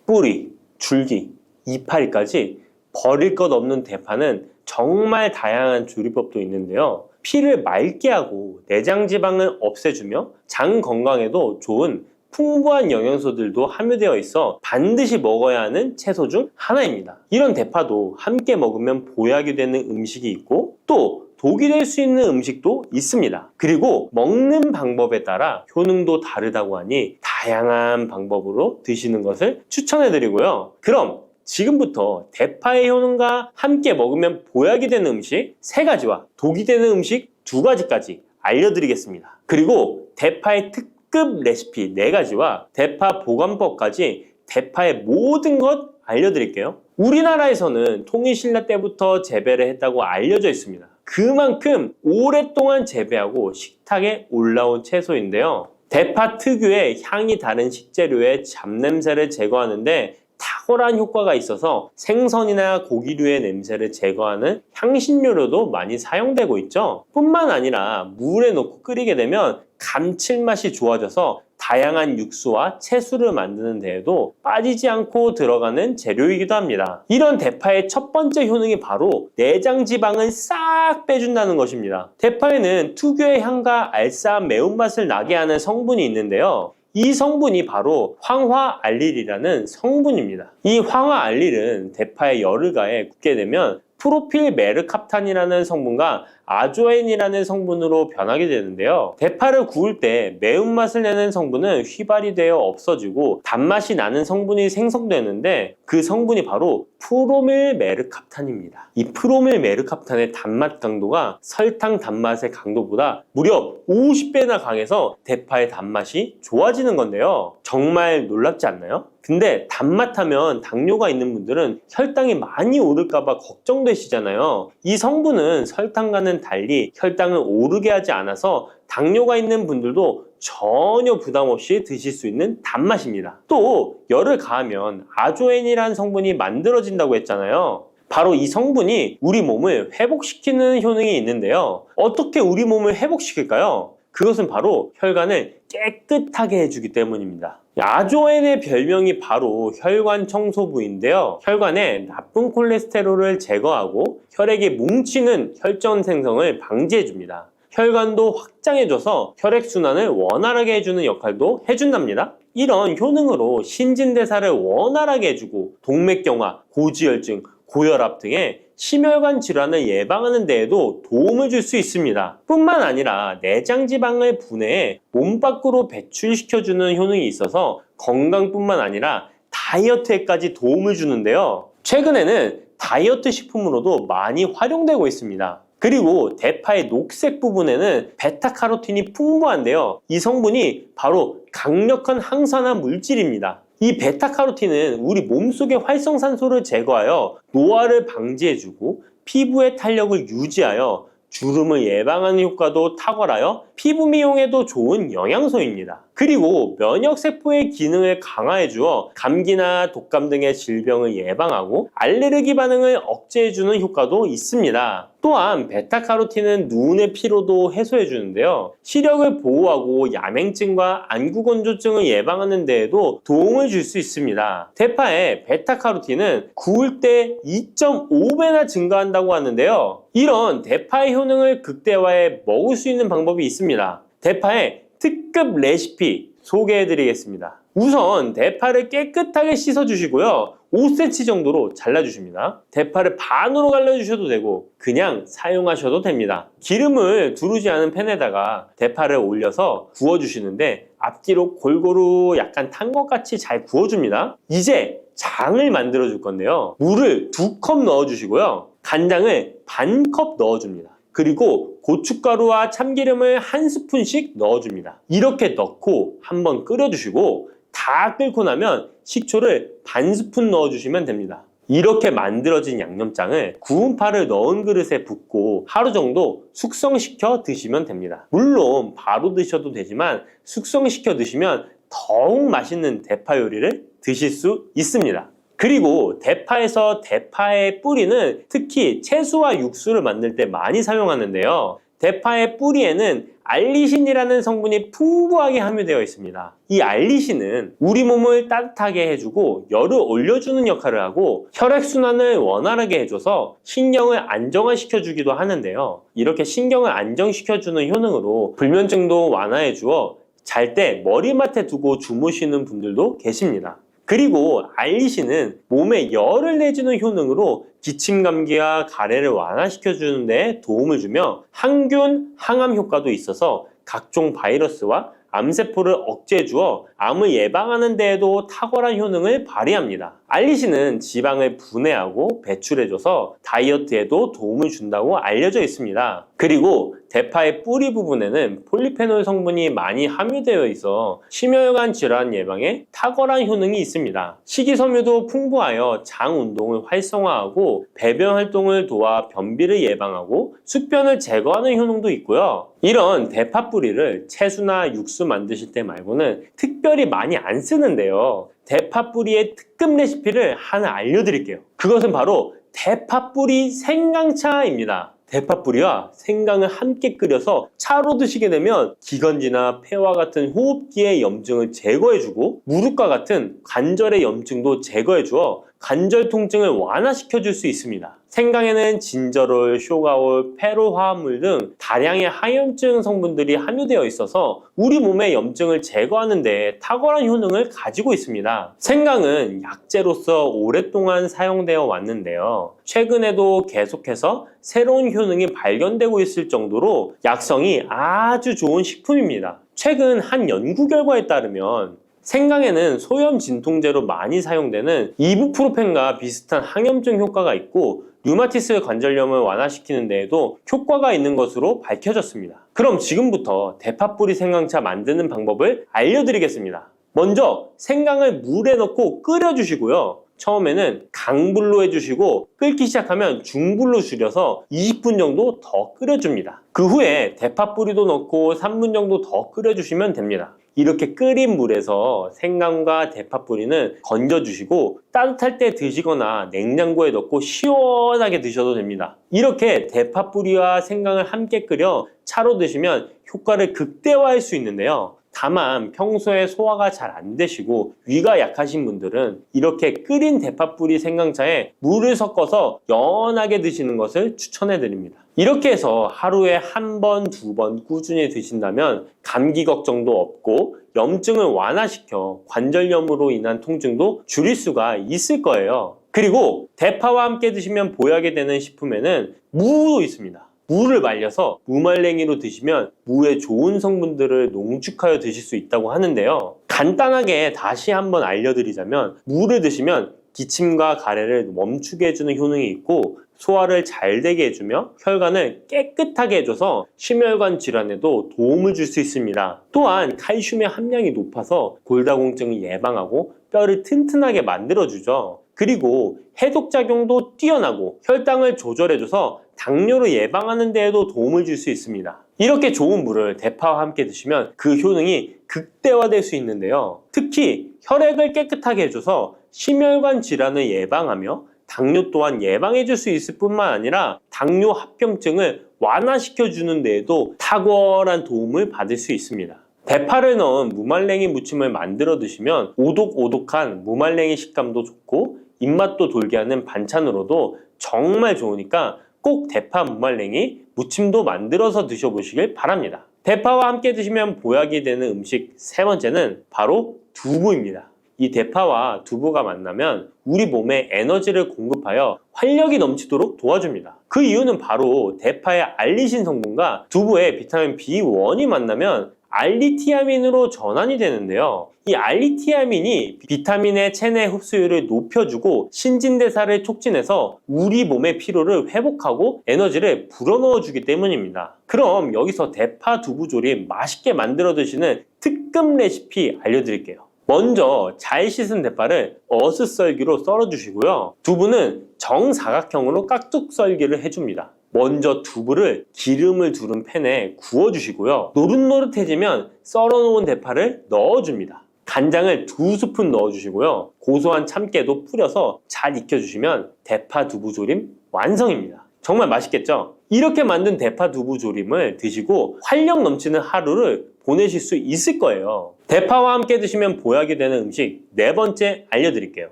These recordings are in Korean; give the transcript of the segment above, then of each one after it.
뿌리, 줄기, 이파리까지 버릴 것 없는 대파는 정말 다양한 조리법도 있는데요. 피를 맑게 하고 내장 지방을 없애주며 장 건강에도 좋은 풍부한 영양소들도 함유되어 있어 반드시 먹어야 하는 채소 중 하나입니다. 이런 대파도 함께 먹으면 보약이 되는 음식이 있고 또 독이 될 수 있는 음식도 있습니다. 그리고 먹는 방법에 따라 효능도 다르다고 하니 다양한 방법으로 드시는 것을 추천해 드리고요. 그럼 지금부터 대파의 효능과 함께 먹으면 보약이 되는 음식 3가지와 독이 되는 음식 2가지까지 알려드리겠습니다. 그리고 대파의 특급 레시피 4가지와 대파 보관법까지 대파의 모든 것 알려드릴게요. 우리나라에서는 통일신라 때부터 재배를 했다고 알려져 있습니다. 그만큼 오랫동안 재배하고 식탁에 올라온 채소인데요. 대파 특유의 향이 다른 식재료의 잡냄새를 제거하는데 탁월한 효과가 있어서 생선이나 고기류의 냄새를 제거하는 향신료로도 많이 사용되고 있죠. 뿐만 아니라 물에 넣고 끓이게 되면 감칠맛이 좋아져서 다양한 육수와 채소를 만드는 데에도 빠지지 않고 들어가는 재료이기도 합니다. 이런 대파의 첫 번째 효능이 바로 내장 지방을 싹 빼준다는 것입니다. 대파에는 특유의 향과 알싸한 매운맛을 나게 하는 성분이 있는데요. 이 성분이 바로 황화알릴이라는 성분입니다. 이 황화알릴은 대파에 열을 가해 굽게 되면 프로필메르캅탄이라는 성분과 아조엔이라는 성분으로 변하게 되는데요. 대파를 구울 때 매운맛을 내는 성분은 휘발이 되어 없어지고 단맛이 나는 성분이 생성되는데 그 성분이 바로 프로밀메르캅탄입니다. 이 프로밀메르캅탄의 단맛 강도가 설탕 단맛의 강도보다 무려 50배나 강해서 대파의 단맛이 좋아지는 건데요. 정말 놀랍지 않나요? 근데 단맛 하면 당뇨가 있는 분들은 혈당이 많이 오를까봐 걱정되시잖아요. 이 성분은 설탕과는 달리 혈당을 오르게 하지 않아서 당뇨가 있는 분들도 전혀 부담 없이 드실 수 있는 단맛입니다. 또 열을 가하면 아조엔이라는 성분이 만들어진다고 했잖아요. 바로 이 성분이 우리 몸을 회복시키는 효능이 있는데요. 어떻게 우리 몸을 회복시킬까요? 그것은 바로 혈관을 깨끗하게 해주기 때문입니다. 아조엔의 별명이 바로 혈관 청소부인데요. 혈관에 나쁜 콜레스테롤을 제거하고 혈액이 뭉치는 혈전 생성을 방지해줍니다. 혈관도 확장해줘서 혈액순환을 원활하게 해주는 역할도 해준답니다. 이런 효능으로 신진대사를 원활하게 해주고 동맥경화, 고지혈증, 고혈압 등의 심혈관 질환을 예방하는 데에도 도움을 줄 수 있습니다. 뿐만 아니라 내장지방을 분해해 몸 밖으로 배출시켜주는 효능이 있어서 건강뿐만 아니라 다이어트에까지 도움을 주는데요. 최근에는 다이어트 식품으로도 많이 활용되고 있습니다. 그리고 대파의 녹색 부분에는 베타카로틴이 풍부한데요. 이 성분이 바로 강력한 항산화 물질입니다. 이 베타카로틴은 우리 몸속의 활성산소를 제거하여 노화를 방지해주고 피부의 탄력을 유지하여 주름을 예방하는 효과도 탁월하여 피부 미용에도 좋은 영양소입니다. 그리고 면역세포의 기능을 강화해주어 감기나 독감 등의 질병을 예방하고 알레르기 반응을 억제해주는 효과도 있습니다. 또한 베타카로틴은 눈의 피로도 해소해주는데요. 시력을 보호하고 야맹증과 안구건조증을 예방하는 데에도 도움을 줄 수 있습니다. 대파의 베타카로틴은 구울 때 2.5배나 증가한다고 하는데요. 이런 대파의 효능을 극대화해 먹을 수 있는 방법이 있습니다. 대파의 특급 레시피 소개해드리겠습니다. 우선 대파를 깨끗하게 씻어주시고요. 5cm 정도로 잘라주십니다. 대파를 반으로 갈라주셔도 되고 그냥 사용하셔도 됩니다. 기름을 두르지 않은 팬에다가 대파를 올려서 구워주시는데 앞뒤로 골고루 약간 탄 것 같이 잘 구워줍니다. 이제 장을 만들어 줄 건데요. 물을 2컵 넣어주시고요. 간장을 반 컵 넣어줍니다. 그리고 고춧가루와 참기름을 1스푼씩 넣어줍니다. 이렇게 넣고 한번 끓여주시고 다 끓고 나면 식초를 반 스푼 넣어주시면 됩니다. 이렇게 만들어진 양념장을 구운 파를 넣은 그릇에 붓고 하루 정도 숙성시켜 드시면 됩니다. 물론 바로 드셔도 되지만 숙성시켜 드시면 더욱 맛있는 대파 요리를 드실 수 있습니다. 그리고 대파에서 대파의 뿌리는 특히 채소와 육수를 만들 때 많이 사용하는데요. 대파의 뿌리에는 알리신이라는 성분이 풍부하게 함유되어 있습니다. 이 알리신은 우리 몸을 따뜻하게 해주고 열을 올려주는 역할을 하고 혈액순환을 원활하게 해줘서 신경을 안정화시켜주기도 하는데요. 이렇게 신경을 안정시켜주는 효능으로 불면증도 완화해주어 잘 때 머리맡에 두고 주무시는 분들도 계십니다. 그리고 알리신은 몸에 열을 내주는 효능으로 기침 감기와 가래를 완화시켜주는 데 도움을 주며 항균, 항암 효과도 있어서 각종 바이러스와 암세포를 억제해 주어 암을 예방하는 데에도 탁월한 효능을 발휘합니다. 알리신은 지방을 분해하고 배출해줘서 다이어트에도 도움을 준다고 알려져 있습니다. 그리고 대파의 뿌리 부분에는 폴리페놀 성분이 많이 함유되어 있어 심혈관 질환 예방에 탁월한 효능이 있습니다. 식이섬유도 풍부하여 장 운동을 활성화하고 배변 활동을 도와 변비를 예방하고 숙변을 제거하는 효능도 있고요. 이런 대파 뿌리를 채소나 육수 만드실 때 말고는 특별히 많이 안 쓰는데요. 대파 뿌리의 특급 레시피를 하나 알려드릴게요. 그것은 바로 대파 뿌리 생강차입니다. 대파 뿌리와 생강을 함께 끓여서 차로 드시게 되면 기관지나 폐와 같은 호흡기의 염증을 제거해주고 무릎과 같은 관절의 염증도 제거해주어 관절 통증을 완화시켜줄 수 있습니다. 생강에는 진저롤, 쇼가올, 페로 화합물 등 다량의 항염증 성분들이 함유되어 있어서 우리 몸의 염증을 제거하는 데 탁월한 효능을 가지고 있습니다. 생강은 약재로서 오랫동안 사용되어 왔는데요. 최근에도 계속해서 새로운 효능이 발견되고 있을 정도로 약성이 아주 좋은 식품입니다. 최근 한 연구 결과에 따르면 생강에는 소염 진통제로 많이 사용되는 이부프로펜과 비슷한 항염증 효과가 있고 류마티스 관절염을 완화시키는 데에도 효과가 있는 것으로 밝혀졌습니다. 그럼 지금부터 대파 뿌리 생강차 만드는 방법을 알려드리겠습니다. 먼저 생강을 물에 넣고 끓여주시고요. 처음에는 강불로 해주시고 끓기 시작하면 중불로 줄여서 20분 정도 더 끓여줍니다. 그 후에 대파 뿌리도 넣고 3분 정도 더 끓여주시면 됩니다. 이렇게 끓인 물에서 생강과 대파 뿌리는 건져주시고 따뜻할 때 드시거나 냉장고에 넣고 시원하게 드셔도 됩니다. 이렇게 대파 뿌리와 생강을 함께 끓여 차로 드시면 효과를 극대화할 수 있는데요. 다만 평소에 소화가 잘 안 되시고 위가 약하신 분들은 이렇게 끓인 대파뿌리 생강차에 물을 섞어서 연하게 드시는 것을 추천해 드립니다. 이렇게 해서 하루에 한 번, 두 번 꾸준히 드신다면 감기 걱정도 없고 염증을 완화시켜 관절염으로 인한 통증도 줄일 수가 있을 거예요. 그리고 대파와 함께 드시면 보약이 되는 식품에는 무도 있습니다. 무를 말려서 무말랭이로 드시면 무의 좋은 성분들을 농축하여 드실 수 있다고 하는데요. 간단하게 다시 한번 알려드리자면 무를 드시면 기침과 가래를 멈추게 해주는 효능이 있고 소화를 잘 되게 해주며 혈관을 깨끗하게 해줘서 심혈관 질환에도 도움을 줄 수 있습니다. 또한 칼슘의 함량이 높아서 골다공증을 예방하고 뼈를 튼튼하게 만들어주죠. 그리고 해독작용도 뛰어나고 혈당을 조절해줘서 당뇨를 예방하는 데에도 도움을 줄 수 있습니다. 이렇게 좋은 물을 대파와 함께 드시면 그 효능이 극대화될 수 있는데요. 특히 혈액을 깨끗하게 해줘서 심혈관 질환을 예방하며 당뇨 또한 예방해 줄 수 있을 뿐만 아니라 당뇨 합병증을 완화시켜 주는 데에도 탁월한 도움을 받을 수 있습니다. 대파를 넣은 무말랭이 무침을 만들어 드시면 오독오독한 무말랭이 식감도 좋고 입맛도 돌게 하는 반찬으로도 정말 좋으니까 꼭 대파 무말랭이 무침도 만들어서 드셔보시길 바랍니다. 대파와 함께 드시면 보약이 되는 음식 세 번째는 바로 두부입니다. 이 대파와 두부가 만나면 우리 몸에 에너지를 공급하여 활력이 넘치도록 도와줍니다. 그 이유는 바로 대파의 알리신 성분과 두부의 비타민 B1이 만나면 알리티아민으로 전환이 되는데요. 이 알리티아민이 비타민의 체내 흡수율을 높여주고 신진대사를 촉진해서 우리 몸의 피로를 회복하고 에너지를 불어넣어주기 때문입니다. 그럼 여기서 대파 두부 조림 맛있게 만들어 드시는 특급 레시피 알려드릴게요. 먼저 잘 씻은 대파를 어슷썰기로 썰어주시고요. 두부는 정사각형으로 깍둑 썰기를 해줍니다. 먼저 두부를 기름을 두른 팬에 구워주시고요. 노릇노릇해지면 썰어놓은 대파를 넣어줍니다. 간장을 2스푼 넣어주시고요. 고소한 참깨도 뿌려서 잘 익혀주시면 대파 두부 조림 완성입니다. 정말 맛있겠죠? 이렇게 만든 대파 두부 조림을 드시고 활력 넘치는 하루를 보내실 수 있을 거예요. 대파와 함께 드시면 보약이 되는 음식 네 번째 알려드릴게요.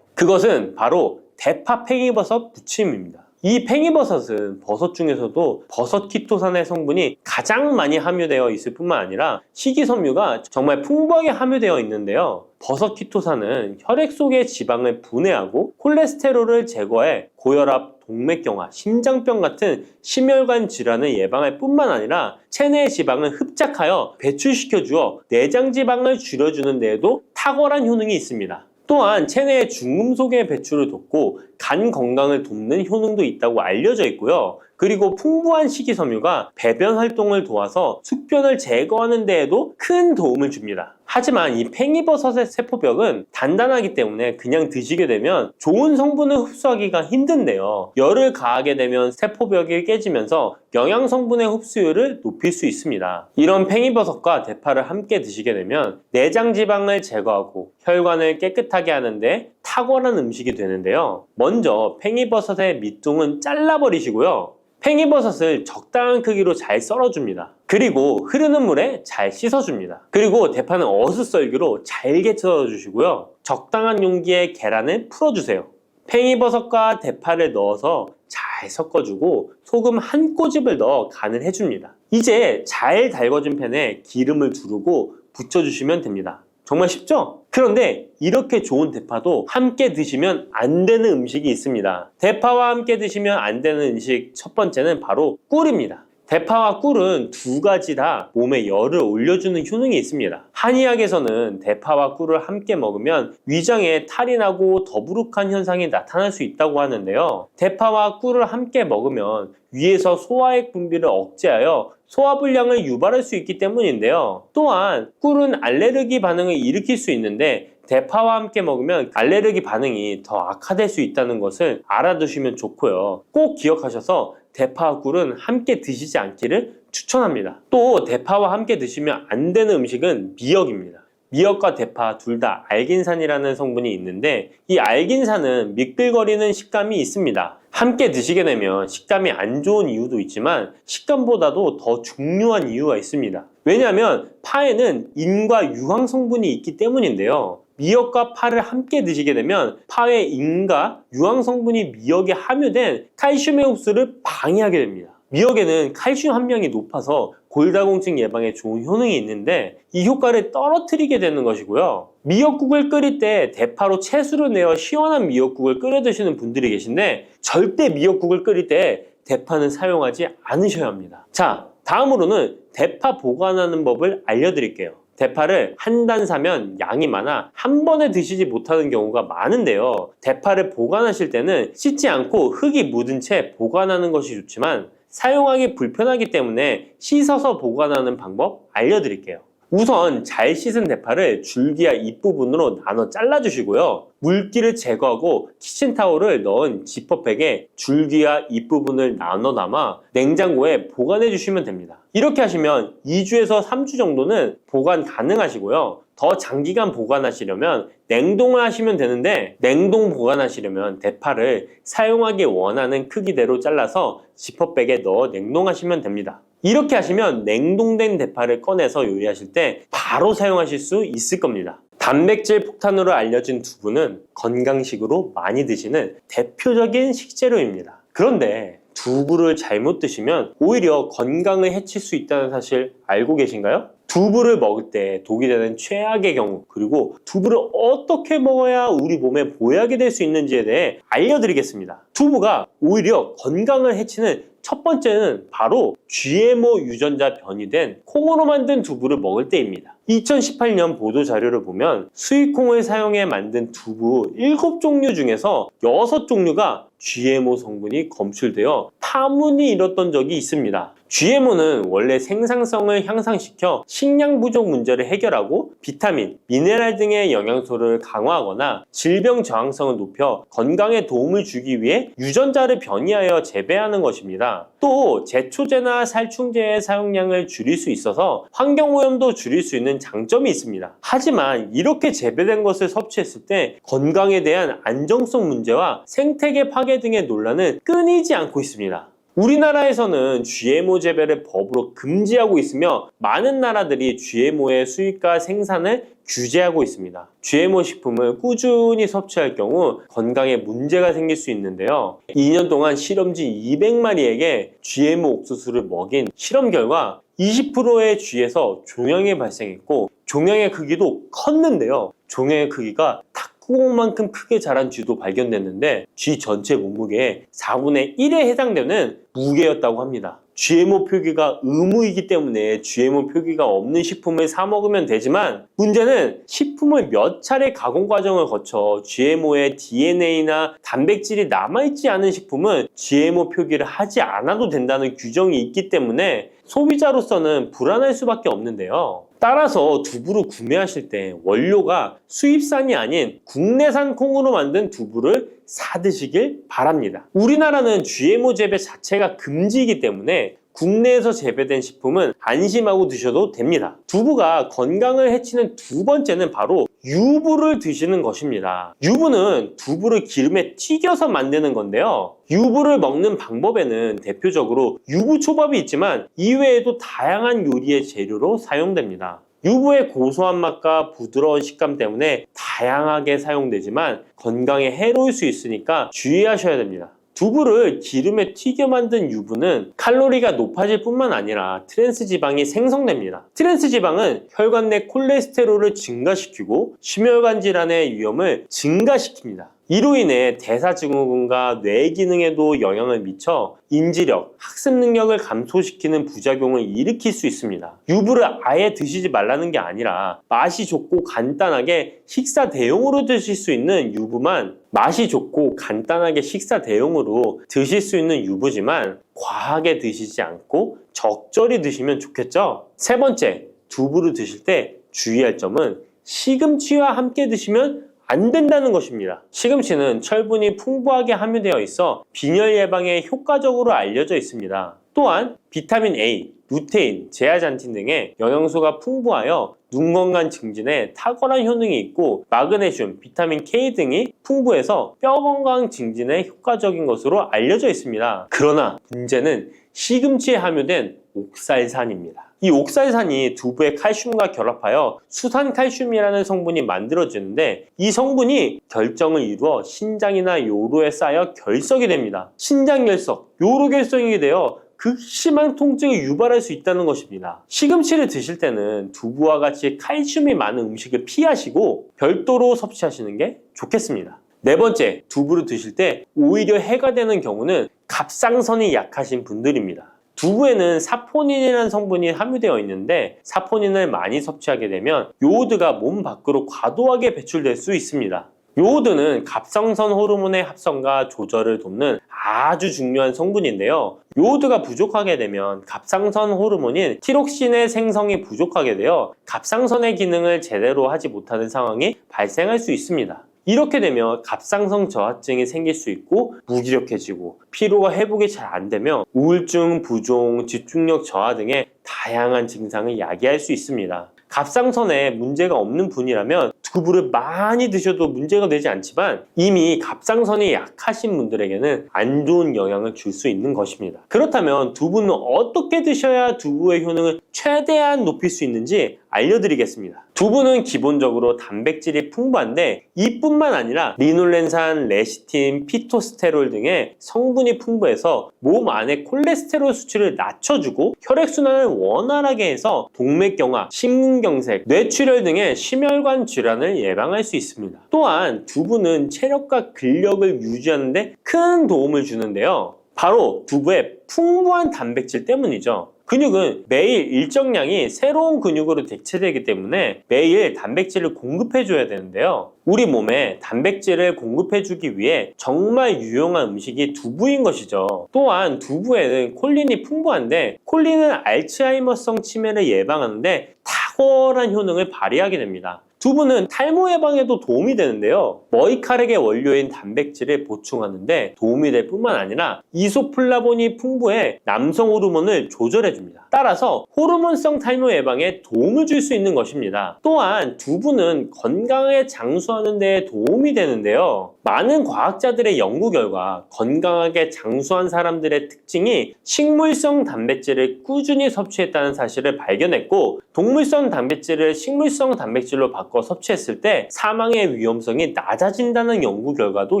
그것은 바로 대파 팽이버섯 부침입니다. 이 팽이버섯은 버섯 중에서도 버섯 키토산의 성분이 가장 많이 함유되어 있을 뿐만 아니라 식이섬유가 정말 풍부하게 함유되어 있는데요. 버섯 키토산은 혈액 속의 지방을 분해하고 콜레스테롤을 제거해 고혈압, 동맥경화, 심장병 같은 심혈관 질환을 예방할 뿐만 아니라 체내의 지방을 흡착하여 배출시켜 주어 내장 지방을 줄여주는 데에도 탁월한 효능이 있습니다. 또한 체내의 중금속의 배출을 돕고 간 건강을 돕는 효능도 있다고 알려져 있고요. 그리고 풍부한 식이섬유가 배변 활동을 도와서 숙변을 제거하는 데에도 큰 도움을 줍니다. 하지만 이 팽이버섯의 세포벽은 단단하기 때문에 그냥 드시게 되면 좋은 성분을 흡수하기가 힘든데요. 열을 가하게 되면 세포벽이 깨지면서 영양 성분의 흡수율을 높일 수 있습니다. 이런 팽이버섯과 대파를 함께 드시게 되면 내장 지방을 제거하고 혈관을 깨끗하게 하는데 탁월한 음식이 되는데요. 먼저 팽이버섯의 밑둥은 잘라버리시고요. 팽이버섯을 적당한 크기로 잘 썰어줍니다. 그리고 흐르는 물에 잘 씻어줍니다. 그리고 대파는 어슷썰기로 잘게 썰어주시고요. 적당한 용기에 계란을 풀어주세요. 팽이버섯과 대파를 넣어서 잘 섞어주고 소금 한 꼬집을 넣어 간을 해줍니다. 이제 잘 달궈진 팬에 기름을 두르고 붙여주시면 됩니다. 정말 쉽죠? 그런데 이렇게 좋은 대파도 함께 드시면 안 되는 음식이 있습니다. 대파와 함께 드시면 안 되는 음식 첫 번째는 바로 꿀입니다. 대파와 꿀은 두 가지 다 몸에 열을 올려주는 효능이 있습니다. 한의학에서는 대파와 꿀을 함께 먹으면 위장에 탈이 나고 더부룩한 현상이 나타날 수 있다고 하는데요. 대파와 꿀을 함께 먹으면 위에서 소화액 분비를 억제하여 소화불량을 유발할 수 있기 때문인데요. 또한 꿀은 알레르기 반응을 일으킬 수 있는데 대파와 함께 먹으면 알레르기 반응이 더 악화될 수 있다는 것을 알아두시면 좋고요. 꼭 기억하셔서 대파와 꿀은 함께 드시지 않기를 추천합니다. 또 대파와 함께 드시면 안 되는 음식은 미역입니다. 미역과 대파 둘 다 알긴산이라는 성분이 있는데 이 알긴산은 미끌거리는 식감이 있습니다. 함께 드시게 되면 식감이 안 좋은 이유도 있지만 식감보다도 더 중요한 이유가 있습니다. 왜냐하면 파에는 인과 유황 성분이 있기 때문인데요. 미역과 파를 함께 드시게 되면 파의 인과 유황 성분이 미역에 함유된 칼슘의 흡수를 방해하게 됩니다. 미역에는 칼슘 함량이 높아서 골다공증 예방에 좋은 효능이 있는데 이 효과를 떨어뜨리게 되는 것이고요. 미역국을 끓일 때 대파로 채수를 내어 시원한 미역국을 끓여 드시는 분들이 계신데 절대 미역국을 끓일 때 대파는 사용하지 않으셔야 합니다. 자, 다음으로는 대파 보관하는 법을 알려드릴게요. 대파를 한 단 사면 양이 많아 한 번에 드시지 못하는 경우가 많은데요. 대파를 보관하실 때는 씻지 않고 흙이 묻은 채 보관하는 것이 좋지만 사용하기 불편하기 때문에 씻어서 보관하는 방법 알려드릴게요. 우선 잘 씻은 대파를 줄기와 잎부분으로 나눠 잘라주시고요. 물기를 제거하고 키친타올을 넣은 지퍼백에 줄기와 잎부분을 나눠 담아 냉장고에 보관해 주시면 됩니다. 이렇게 하시면 2주에서 3주 정도는 보관 가능하시고요. 더 장기간 보관하시려면 냉동을 하시면 되는데 냉동 보관하시려면 대파를 사용하기 원하는 크기대로 잘라서 지퍼백에 넣어 냉동하시면 됩니다. 이렇게 하시면 냉동된 대파를 꺼내서 요리하실 때 바로 사용하실 수 있을 겁니다. 단백질 폭탄으로 알려진 두부는 건강식으로 많이 드시는 대표적인 식재료입니다. 그런데 두부를 잘못 드시면 오히려 건강을 해칠 수 있다는 사실 알고 계신가요? 두부를 먹을 때 독이 되는 최악의 경우, 그리고 두부를 어떻게 먹어야 우리 몸에 보약이 될 수 있는지에 대해 알려드리겠습니다. 두부가 오히려 건강을 해치는 첫 번째는 바로 GMO 유전자 변이된 콩으로 만든 두부를 먹을 때입니다. 2018년 보도 자료를 보면 수입콩을 사용해 만든 두부 7종류 중에서 6종류가 GMO 성분이 검출되어 파문이 일었던 적이 있습니다. GMO는 원래 생산성을 향상시켜 식량 부족 문제를 해결하고 비타민, 미네랄 등의 영양소를 강화하거나 질병 저항성을 높여 건강에 도움을 주기 위해 유전자를 변이하여 재배하는 것입니다. 또 제초제나 살충제의 사용량을 줄일 수 있어서 환경오염도 줄일 수 있는 장점이 있습니다. 하지만 이렇게 재배된 것을 섭취했을 때 건강에 대한 안정성 문제와 생태계 파괴 등의 논란은 끊이지 않고 있습니다. 우리나라에서는 GMO 재배를 법으로 금지하고 있으며 많은 나라들이 GMO의 수입과 생산을 규제하고 있습니다. GMO 식품을 꾸준히 섭취할 경우 건강에 문제가 생길 수 있는데요. 2년 동안 실험지 200마리에게 GMO 옥수수를 먹인 실험 결과 20%의 쥐에서 종양이 발생했고 종양의 크기도 컸는데요. 종양의 크기가 탁구공만큼 크게 자란 쥐도 발견됐는데 쥐 전체 몸무게의 4분의 1에 해당되는 무게였다고 합니다. GMO 표기가 의무이기 때문에 GMO 표기가 없는 식품을 사 먹으면 되지만 문제는 식품을 몇 차례 가공 과정을 거쳐 GMO의 DNA나 단백질이 남아있지 않은 식품은 GMO 표기를 하지 않아도 된다는 규정이 있기 때문에 소비자로서는 불안할 수밖에 없는데요. 따라서 두부를 구매하실 때 원료가 수입산이 아닌 국내산 콩으로 만든 두부를 사 드시길 바랍니다. 우리나라는 GMO 재배 자체가 금지이기 때문에 국내에서 재배된 식품은 안심하고 드셔도 됩니다. 두부가 건강을 해치는 두 번째는 바로 유부를 드시는 것입니다. 유부는 두부를 기름에 튀겨서 만드는 건데요. 유부를 먹는 방법에는 대표적으로 유부초밥이 있지만 이외에도 다양한 요리의 재료로 사용됩니다. 유부의 고소한 맛과 부드러운 식감 때문에 다양하게 사용되지만 건강에 해로울 수 있으니까 주의하셔야 됩니다. 두부를 기름에 튀겨 만든 유부는 칼로리가 높아질 뿐만 아니라 트랜스 지방이 생성됩니다. 트랜스 지방은 혈관 내 콜레스테롤을 증가시키고 심혈관 질환의 위험을 증가시킵니다. 이로 인해 대사증후군과 뇌 기능에도 영향을 미쳐 인지력, 학습 능력을 감소시키는 부작용을 일으킬 수 있습니다. 유부를 아예 드시지 말라는 게 아니라 맛이 좋고 간단하게 식사 대용으로 드실 수 있는 유부만 맛이 좋고 간단하게 식사 대용으로 드실 수 있는 유부지만 과하게 드시지 않고 적절히 드시면 좋겠죠? 세 번째, 두부를 드실 때 주의할 점은 시금치와 함께 드시면 안 된다는 것입니다. 시금치는 철분이 풍부하게 함유되어 있어 빈혈 예방에 효과적으로 알려져 있습니다. 또한 비타민 A, 루테인, 제아잔틴 등의 영양소가 풍부하여 눈 건강 증진에 탁월한 효능이 있고 마그네슘, 비타민 K 등이 풍부해서 뼈 건강 증진에 효과적인 것으로 알려져 있습니다. 그러나 문제는 시금치에 함유된 옥살산입니다. 이 옥살산이 두부의 칼슘과 결합하여 수산칼슘이라는 성분이 만들어지는데 이 성분이 결정을 이루어 신장이나 요로에 쌓여 결석이 됩니다. 신장결석, 요로결석이 되어 극심한 통증을 유발할 수 있다는 것입니다. 시금치를 드실 때는 두부와 같이 칼슘이 많은 음식을 피하시고 별도로 섭취하시는 게 좋겠습니다. 네 번째, 두부를 드실 때 오히려 해가 되는 경우는 갑상선이 약하신 분들입니다. 두부에는 사포닌이라는 성분이 함유되어 있는데 사포닌을 많이 섭취하게 되면 요오드가 몸 밖으로 과도하게 배출될 수 있습니다. 요오드는 갑상선 호르몬의 합성과 조절을 돕는 아주 중요한 성분인데요. 요오드가 부족하게 되면 갑상선 호르몬인 티록신의 생성이 부족하게 되어 갑상선의 기능을 제대로 하지 못하는 상황이 발생할 수 있습니다. 이렇게 되면 갑상선 저하증이 생길 수 있고 무기력해지고 피로가 회복이 잘 안 되며 우울증, 부종, 집중력 저하 등의 다양한 증상을 야기할 수 있습니다. 갑상선에 문제가 없는 분이라면 두부를 많이 드셔도 문제가 되지 않지만 이미 갑상선이 약하신 분들에게는 안 좋은 영향을 줄 수 있는 것입니다. 그렇다면 두부는 어떻게 드셔야 두부의 효능을 최대한 높일 수 있는지 알려드리겠습니다. 두부는 기본적으로 단백질이 풍부한데 이뿐만 아니라 리놀렌산, 레시틴, 피토스테롤 등의 성분이 풍부해서 몸 안의 콜레스테롤 수치를 낮춰주고 혈액순환을 원활하게 해서 동맥경화, 심근경색, 뇌출혈 등의 심혈관 질환을 예방할 수 있습니다. 또한 두부는 체력과 근력을 유지하는 데 큰 도움을 주는데요. 바로 두부의 풍부한 단백질 때문이죠. 근육은 매일 일정량이 새로운 근육으로 대체되기 때문에 매일 단백질을 공급해줘야 되는데요. 우리 몸에 단백질을 공급해주기 위해 정말 유용한 음식이 두부인 것이죠. 또한 두부에는 콜린이 풍부한데 콜린은 알츠하이머성 치매를 예방하는데 탁월한 효능을 발휘하게 됩니다. 두부는 탈모 예방에도 도움이 되는데요. 머리카락의 원료인 단백질을 보충하는데 도움이 될 뿐만 아니라 이소플라본이 풍부해 남성 호르몬을 조절해줍니다. 따라서 호르몬성 탈모 예방에 도움을 줄 수 있는 것입니다. 또한 두부는 건강하게 장수하는 데 도움이 되는데요. 많은 과학자들의 연구 결과 건강하게 장수한 사람들의 특징이 식물성 단백질을 꾸준히 섭취했다는 사실을 발견했고, 동물성 단백질을 식물성 단백질로 바꿔 섭취했을 때 사망의 위험성이 낮아진다는 연구 결과도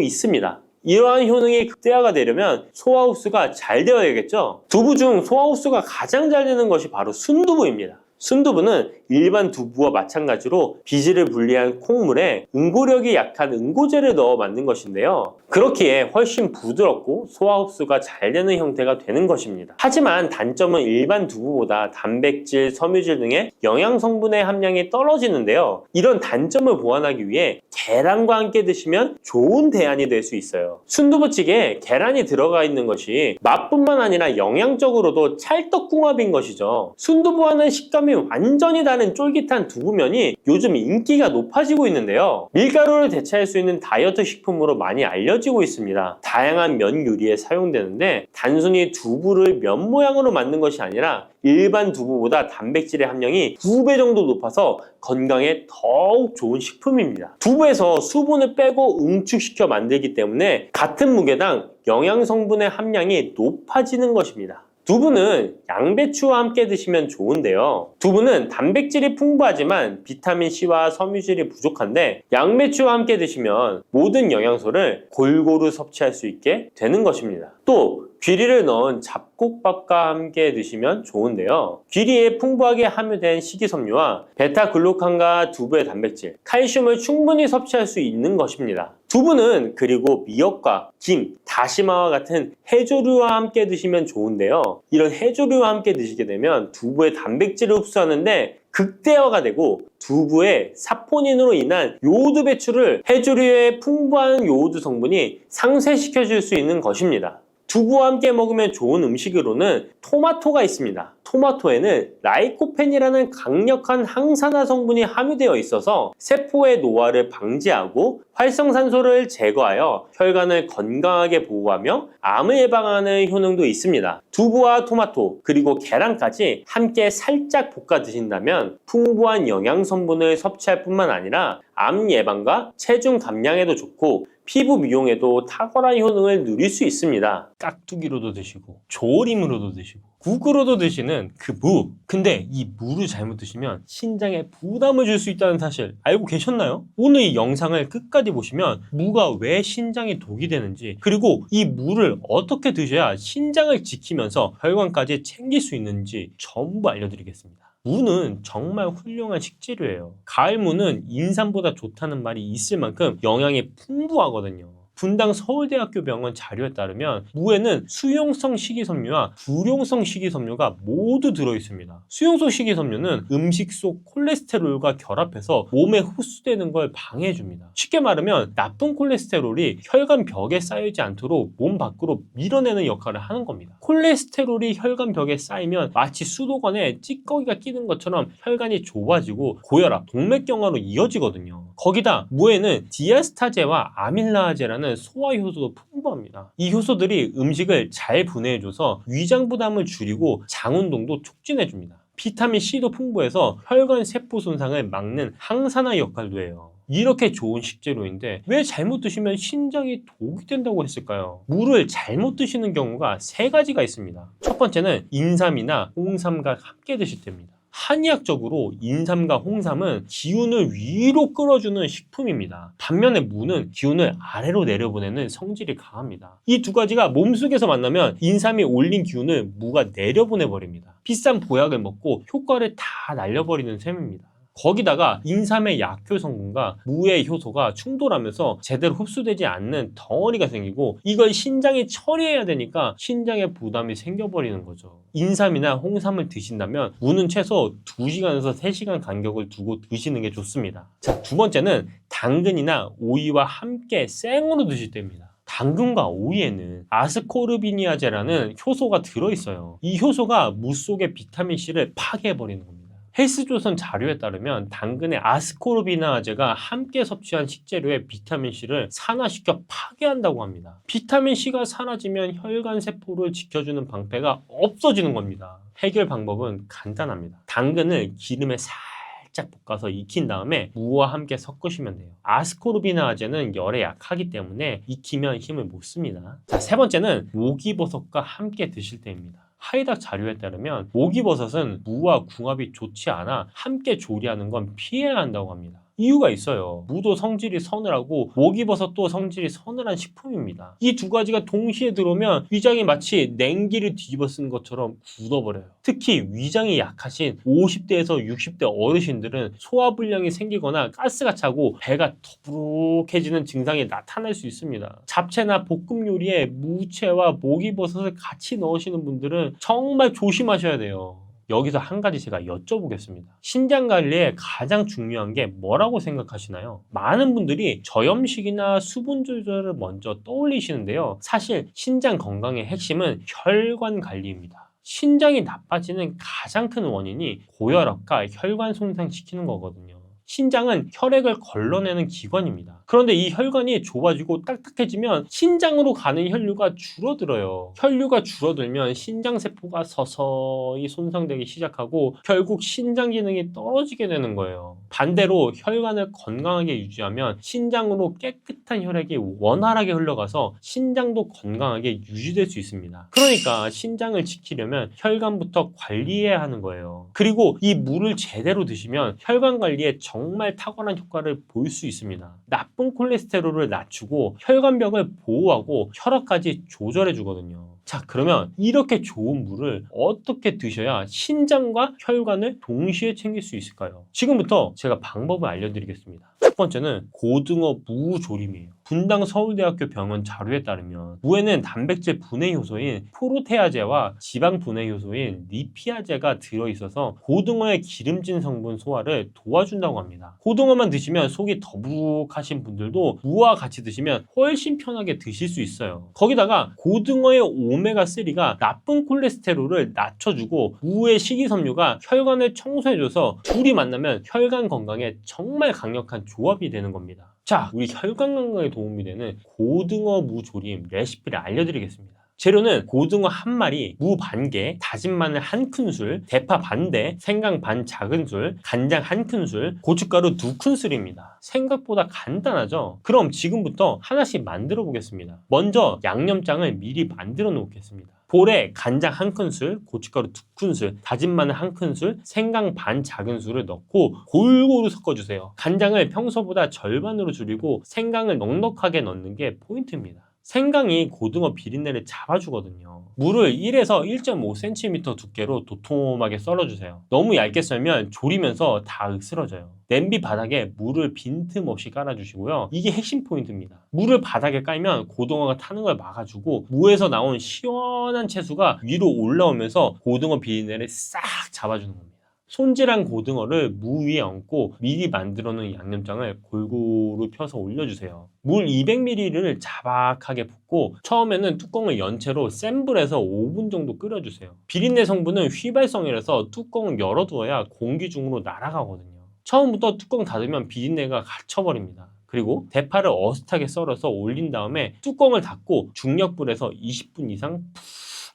있습니다. 이러한 효능이 극대화가 되려면 소화 흡수가 잘 되어야겠죠. 두부 중 소화 흡수가 가장 잘 되는 것이 바로 순두부입니다. 순두부는 일반 두부와 마찬가지로 비질을 분리한 콩물에 응고력이 약한 응고제를 넣어 만든 것인데요. 그렇기에 훨씬 부드럽고 소화 흡수가 잘 되는 형태가 되는 것입니다. 하지만 단점은 일반 두부보다 단백질, 섬유질 등의 영양 성분의 함량이 떨어지는데요. 이런 단점을 보완하기 위해 계란과 함께 드시면 좋은 대안이 될 수 있어요. 순두부찌개에 계란이 들어가 있는 것이 맛뿐만 아니라 영양적으로도 찰떡궁합인 것이죠. 순두부와는 식감이 완전히 다른 쫄깃한 두부면이 요즘 인기가 높아지고 있는데요. 밀가루를 대체할 수 있는 다이어트 식품으로 많이 알려지고 있습니다. 다양한 면 요리에 사용되는데 단순히 두부를 면 모양으로 만든 것이 아니라 일반 두부보다 단백질의 함량이 2배 정도 높아서 건강에 더욱 좋은 식품입니다. 두부에서 수분을 빼고 응축시켜 만들기 때문에 같은 무게당 영양 성분의 함량이 높아지는 것입니다. 두부는 양배추와 함께 드시면 좋은데요. 두부는 단백질이 풍부하지만 비타민C와 섬유질이 부족한데 양배추와 함께 드시면 모든 영양소를 골고루 섭취할 수 있게 되는 것입니다. 또 귀리를 넣은 잡곡밥과 함께 드시면 좋은데요. 귀리에 풍부하게 함유된 식이섬유와 베타글루칸과 두부의 단백질, 칼슘을 충분히 섭취할 수 있는 것입니다. 두부는 그리고 미역과 김, 다시마와 같은 해조류와 함께 드시면 좋은데요. 이런 해조류와 함께 드시게 되면 두부의 단백질을 흡수하는데 극대화가 되고 두부의 사포닌으로 인한 요오드 배출을 해조류의 풍부한 요오드 성분이 상쇄시켜 줄 수 있는 것입니다. 두부와 함께 먹으면 좋은 음식으로는 토마토가 있습니다. 토마토에는 라이코펜이라는 강력한 항산화 성분이 함유되어 있어서 세포의 노화를 방지하고 활성산소를 제거하여 혈관을 건강하게 보호하며 암을 예방하는 효능도 있습니다. 두부와 토마토 그리고 계란까지 함께 살짝 볶아 드신다면 풍부한 영양 성분을 섭취할 뿐만 아니라 암 예방과 체중 감량에도 좋고 피부 미용에도 탁월한 효능을 누릴 수 있습니다. 깍두기로도 드시고 조림으로도 드시고 국으로도 드시는 그 무. 근데 이 무를 잘못 드시면 신장에 부담을 줄 수 있다는 사실 알고 계셨나요? 오늘 이 영상을 끝까지 보시면 무가 왜 신장에 독이 되는지, 그리고 이 무를 어떻게 드셔야 신장을 지키면서 혈관까지 챙길 수 있는지 전부 알려드리겠습니다. 무는 정말 훌륭한 식재료예요. 가을 무는 인삼보다 좋다는 말이 있을 만큼 영양이 풍부하거든요. 분당 서울대학교 병원 자료에 따르면 무에는 수용성 식이섬유와 불용성 식이섬유가 모두 들어있습니다. 수용성 식이섬유는 음식 속 콜레스테롤과 결합해서 몸에 흡수되는 걸 방해해줍니다. 쉽게 말하면 나쁜 콜레스테롤이 혈관 벽에 쌓이지 않도록 몸 밖으로 밀어내는 역할을 하는 겁니다. 콜레스테롤이 혈관 벽에 쌓이면 마치 수도관에 찌꺼기가 끼는 것처럼 혈관이 좁아지고 고혈압, 동맥경화로 이어지거든요. 거기다 무에는 디아스타제와 아밀라아제라는 소화 효소도 풍부합니다. 이 효소들이 음식을 잘 분해해줘서 위장 부담을 줄이고 장 운동도 촉진해줍니다. 비타민C도 풍부해서 혈관 세포 손상을 막는 항산화 역할도 해요. 이렇게 좋은 식재료인데 왜 잘못 드시면 신장이 독이 된다고 했을까요? 무를 잘못 드시는 경우가 3가지가 있습니다. 첫 번째는 인삼이나 홍삼과 함께 드실 때입니다. 한의학적으로 인삼과 홍삼은 기운을 위로 끌어주는 식품입니다. 반면에 무는 기운을 아래로 내려보내는 성질이 강합니다. 이 두 가지가 몸속에서 만나면 인삼이 올린 기운을 무가 내려보내버립니다. 비싼 보약을 먹고 효과를 다 날려버리는 셈입니다. 거기다가 인삼의 약효 성분과 무의 효소가 충돌하면서 제대로 흡수되지 않는 덩어리가 생기고 이걸 신장이 처리해야 되니까 신장에 부담이 생겨버리는 거죠. 인삼이나 홍삼을 드신다면 무는 최소 2시간에서 3시간 간격을 두고 드시는 게 좋습니다. 자, 두 번째는 당근이나 오이와 함께 생으로 드실 때입니다. 당근과 오이에는 아스코르비니아제라는 효소가 들어있어요. 이 효소가 무 속의 비타민C를 파괴해버리는 겁니다. 헬스조선 자료에 따르면 당근의 아스코르비나아제가 함께 섭취한 식재료의 비타민C를 산화시켜 파괴한다고 합니다. 비타민C가 사라지면 혈관 세포를 지켜주는 방패가 없어지는 겁니다. 해결 방법은 간단합니다. 당근을 기름에 살짝 볶아서 익힌 다음에 무와 함께 섞으시면 돼요. 아스코르비나아제는 열에 약하기 때문에 익히면 힘을 못 씁니다. 자, 세 번째는 목이버섯과 함께 드실 때입니다. 하이닥 자료에 따르면 목이버섯은 무와 궁합이 좋지 않아 함께 조리하는 건 피해야 한다고 합니다. 이유가 있어요. 무도 성질이 서늘하고 목이버섯도 성질이 서늘한 식품입니다. 이 두 가지가 동시에 들어오면 위장이 마치 냉기를 뒤집어 쓴 것처럼 굳어버려요. 특히 위장이 약하신 50대에서 60대 어르신들은 소화불량이 생기거나 가스가 차고 배가 더부룩해지는 증상이 나타날 수 있습니다. 잡채나 볶음 요리에 무채와 목이버섯을 같이 넣으시는 분들은 정말 조심하셔야 돼요. 여기서 한 가지 제가 여쭤보겠습니다. 신장 관리에 가장 중요한 게 뭐라고 생각하시나요? 많은 분들이 저염식이나 수분 조절을 먼저 떠올리시는데요. 사실 신장 건강의 핵심은 혈관 관리입니다. 신장이 나빠지는 가장 큰 원인이 고혈압과 혈관 손상시키는 거거든요. 신장은 혈액을 걸러내는 기관입니다. 그런데 이 혈관이 좁아지고 딱딱해지면 신장으로 가는 혈류가 줄어들어요. 혈류가 줄어들면 신장세포가 서서히 손상되기 시작하고 결국 신장 기능이 떨어지게 되는 거예요. 반대로 혈관을 건강하게 유지하면 신장으로 깨끗한 혈액이 원활하게 흘러가서 신장도 건강하게 유지될 수 있습니다. 그러니까 신장을 지키려면 혈관부터 관리해야 하는 거예요. 그리고 이 물을 제대로 드시면 혈관 관리에 정말 탁월한 효과를 볼 수 있습니다. 나쁜 콜레스테롤을 낮추고 혈관벽을 보호하고 혈압까지 조절해 주거든요. 자, 그러면 이렇게 좋은 물을 어떻게 드셔야 신장과 혈관을 동시에 챙길 수 있을까요? 지금부터 제가 방법을 알려드리겠습니다. 첫 번째는 고등어 무 조림이에요. 분당 서울대학교 병원 자료에 따르면 무에는 단백질 분해 효소인 프로테아제와 지방 분해 효소인 리피아제가 들어있어서 고등어의 기름진 성분 소화를 도와준다고 합니다. 고등어만 드시면 속이 더부룩하신 분들도 무와 같이 드시면 훨씬 편하게 드실 수 있어요. 거기다가 고등어의 오메가3가 나쁜 콜레스테롤을 낮춰주고 무의 식이섬유가 혈관을 청소해줘서 둘이 만나면 혈관 건강에 정말 강력한 조합이 되는 겁니다. 자, 우리 혈관 건강에 도움이 되는 고등어 무 조림 레시피를 알려드리겠습니다. 재료는 고등어 한 마리, 무 반 개, 다진 마늘 한 큰술, 대파 반 대, 생강 반 작은술, 간장 한 큰술, 고춧가루 2큰술입니다. 생각보다 간단하죠? 그럼 지금부터 하나씩 만들어 보겠습니다. 먼저 양념장을 미리 만들어 놓겠습니다. 볼에 간장 한 큰술, 고춧가루 2큰술, 다진 마늘 한 큰술, 생강 반 작은술을 넣고 골고루 섞어주세요. 간장을 평소보다 절반으로 줄이고 생강을 넉넉하게 넣는 게 포인트입니다. 생강이 고등어 비린내를 잡아주거든요. 물을 1에서 1.5cm 두께로 도톰하게 썰어주세요. 너무 얇게 썰면 졸이면서 다 으스러져요. 냄비 바닥에 물을 빈틈없이 깔아주시고요. 이게 핵심 포인트입니다. 물을 바닥에 깔면 고등어가 타는 걸 막아주고 무에서 나온 시원한 채수가 위로 올라오면서 고등어 비린내를 싹 잡아주는 겁니다. 손질한 고등어를 무 위에 얹고 미리 만들어 놓은 양념장을 골고루 펴서 올려주세요. 물 200ml를 자박하게 붓고 처음에는 뚜껑을 연채로 센 불에서 5분 정도 끓여주세요. 비린내 성분은 휘발성이라서 뚜껑을 열어두어야 공기 중으로 날아가거든요. 처음부터 뚜껑 닫으면 비린내가 갇혀버립니다. 그리고 대파를 어슷하게 썰어서 올린 다음에 뚜껑을 닫고 중력불에서 20분 이상 푹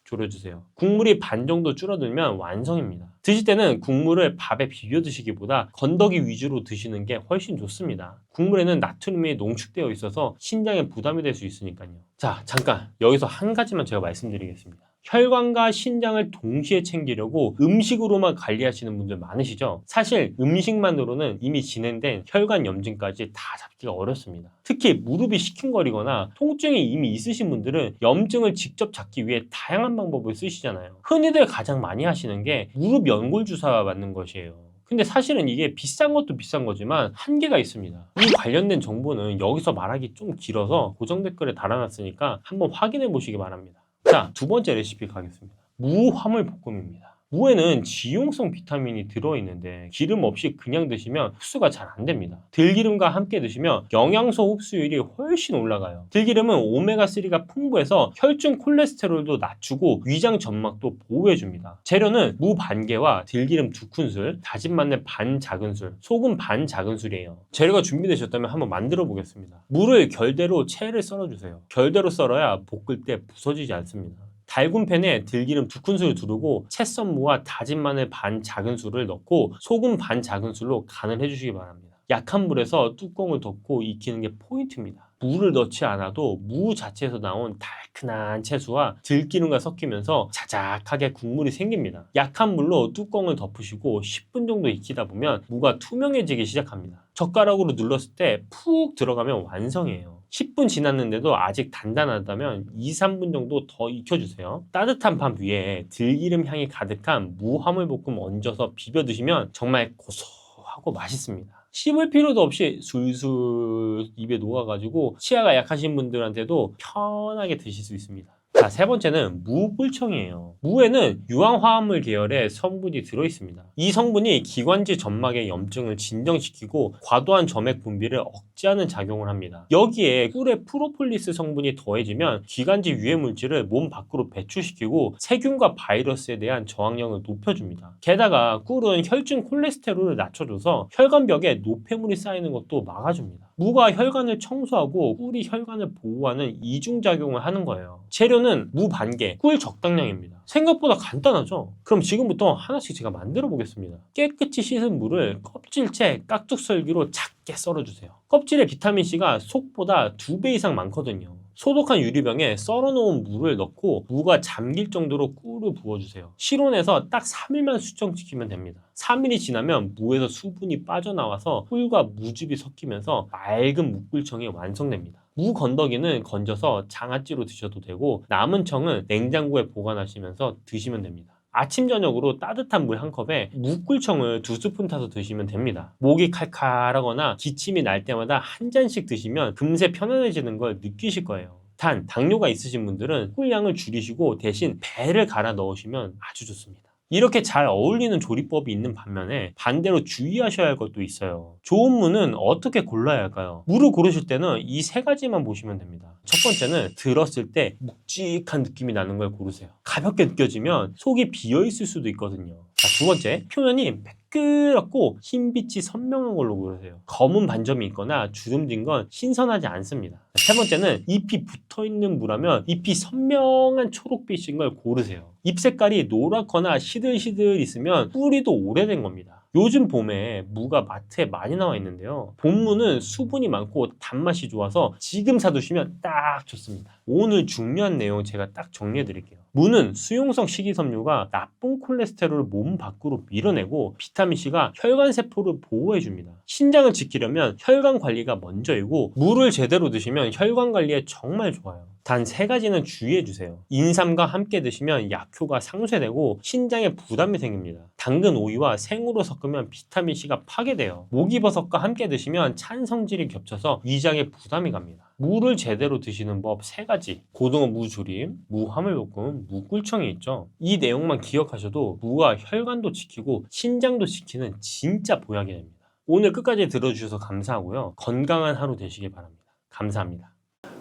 졸여주세요. 국물이 반 정도 줄어들면 완성입니다. 드실 때는 국물을 밥에 비벼 드시기보다 건더기 위주로 드시는 게 훨씬 좋습니다. 국물에는 나트륨이 농축되어 있어서 신장에 부담이 될 수 있으니까요. 자, 잠깐 여기서 한 가지만 제가 말씀드리겠습니다. 혈관과 신장을 동시에 챙기려고 음식으로만 관리하시는 분들 많으시죠? 사실 음식만으로는 이미 진행된 혈관 염증까지 다 잡기가 어렵습니다. 특히 무릎이 시큰거리거나 통증이 이미 있으신 분들은 염증을 직접 잡기 위해 다양한 방법을 쓰시잖아요. 흔히들 가장 많이 하시는 게 무릎 연골 주사 맞는 것이에요. 근데 사실은 이게 비싼 것도 비싼 거지만 한계가 있습니다. 이 관련된 정보는 여기서 말하기 좀 길어서 고정 댓글에 달아놨으니까 한번 확인해 보시기 바랍니다. 자, 두 번째 레시피 가겠습니다. 무 화물 볶음입니다. 무에는 지용성 비타민이 들어있는데 기름 없이 그냥 드시면 흡수가 잘 안 됩니다. 들기름과 함께 드시면 영양소 흡수율이 훨씬 올라가요. 들기름은 오메가3가 풍부해서 혈중 콜레스테롤도 낮추고 위장 점막도 보호해줍니다. 재료는 무 반개와 들기름 2큰술, 다진 마늘 반 작은술, 소금 반 작은술이에요. 재료가 준비되셨다면 한번 만들어 보겠습니다. 무를 결대로 채를 썰어주세요. 결대로 썰어야 볶을 때 부서지지 않습니다. 달군 팬에 들기름 2큰술을 두르고 채 썬 무와 다진 마늘 반 작은술을 넣고 소금 반 작은술로 간을 해주시기 바랍니다. 약한 불에서 뚜껑을 덮고 익히는 게 포인트입니다. 무를 넣지 않아도 무 자체에서 나온 달큰한 채수와 들기름과 섞이면서 자작하게 국물이 생깁니다. 약한 불로 뚜껑을 덮으시고 10분 정도 익히다 보면 무가 투명해지기 시작합니다. 젓가락으로 눌렀을 때 푹 들어가면 완성이에요. 10분 지났는데도 아직 단단하다면 2-3분 정도 더 익혀주세요. 따뜻한 밥 위에 들기름 향이 가득한 무 화물볶음 얹어서 비벼 드시면 정말 고소하고 맛있습니다. 씹을 필요도 없이 술술 입에 녹아가지고 치아가 약하신 분들한테도 편하게 드실 수 있습니다. 자, 세 번째는 무꿀청이에요. 무에는 유황화합물 계열의 성분이 들어있습니다. 이 성분이 기관지 점막의 염증을 진정시키고 과도한 점액 분비를 억제하는 작용을 합니다. 여기에 꿀의 프로폴리스 성분이 더해지면 기관지 유해 물질을 몸 밖으로 배출시키고 세균과 바이러스에 대한 저항력을 높여줍니다. 게다가 꿀은 혈중 콜레스테롤을 낮춰줘서 혈관벽에 노폐물이 쌓이는 것도 막아줍니다. 무가 혈관을 청소하고 꿀이 혈관을 보호하는 이중작용을 하는 거예요. 재료는 무 반개, 꿀 적당량입니다. 생각보다 간단하죠? 그럼 지금부터 하나씩 제가 만들어 보겠습니다. 깨끗이 씻은 무를 껍질째 깍둑썰기로 작게 썰어주세요. 껍질에 비타민C가 속보다 2배 이상 많거든요. 소독한 유리병에 썰어놓은 무를 넣고 무가 잠길 정도로 꿀을 부어주세요. 실온에서 딱 3일만 숙성시키면 됩니다. 3일이 지나면 무에서 수분이 빠져나와서 꿀과 무즙이 섞이면서 맑은 무꿀청이 완성됩니다. 무 건더기는 건져서 장아찌로 드셔도 되고 남은 청은 냉장고에 보관하시면서 드시면 됩니다. 아침 저녁으로 따뜻한 물 한 컵에 무꿀청을 2스푼 타서 드시면 됩니다. 목이 칼칼하거나 기침이 날 때마다 한 잔씩 드시면 금세 편안해지는 걸 느끼실 거예요. 단, 당뇨가 있으신 분들은 꿀량을 줄이시고 대신 배를 갈아 넣으시면 아주 좋습니다. 이렇게 잘 어울리는 조리법이 있는 반면에 반대로 주의하셔야 할 것도 있어요. 좋은 무는 어떻게 골라야 할까요? 무를 고르실 때는 이 3가지만 보시면 됩니다. 첫 번째는 들었을 때 묵직한 느낌이 나는 걸 고르세요. 가볍게 느껴지면 속이 비어있을 수도 있거든요. 자, 두 번째, 표면이 매끄럽고 흰빛이 선명한 걸로 고르세요. 검은 반점이 있거나 주름진 건 신선하지 않습니다. 세 번째는 잎이 붙어있는 무라면 잎이 선명한 초록빛인 걸 고르세요. 잎 색깔이 노랗거나 시들시들 있으면 뿌리도 오래된 겁니다. 요즘 봄에 무가 마트에 많이 나와 있는데요. 봄무는 수분이 많고 단맛이 좋아서 지금 사두시면 딱 좋습니다. 오늘 중요한 내용 제가 딱 정리해 드릴게요. 무는 수용성 식이섬유가 나쁜 콜레스테롤을 몸 밖으로 밀어내고 비타민C가 혈관세포를 보호해줍니다. 신장을 지키려면 혈관 관리가 먼저이고 무를 제대로 드시면 혈관 관리에 정말 좋아요. 단 3가지는 주의해주세요. 인삼과 함께 드시면 약효가 상쇄되고 신장에 부담이 생깁니다. 당근 오이와 생으로 섞으면 비타민C가 파괴돼요. 목이버섯과 함께 드시면 찬 성질이 겹쳐서 위장에 부담이 갑니다. 무를 제대로 드시는 법 3가지. 고등어 무조림, 무 화물볶음, 무 꿀청이 있죠. 이 내용만 기억하셔도 무가 혈관도 지키고 신장도 지키는 진짜 보약이 됩니다. 오늘 끝까지 들어주셔서 감사하고요. 건강한 하루 되시길 바랍니다. 감사합니다.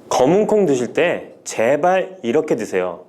검은콩 드실 때 제발 이렇게 드세요.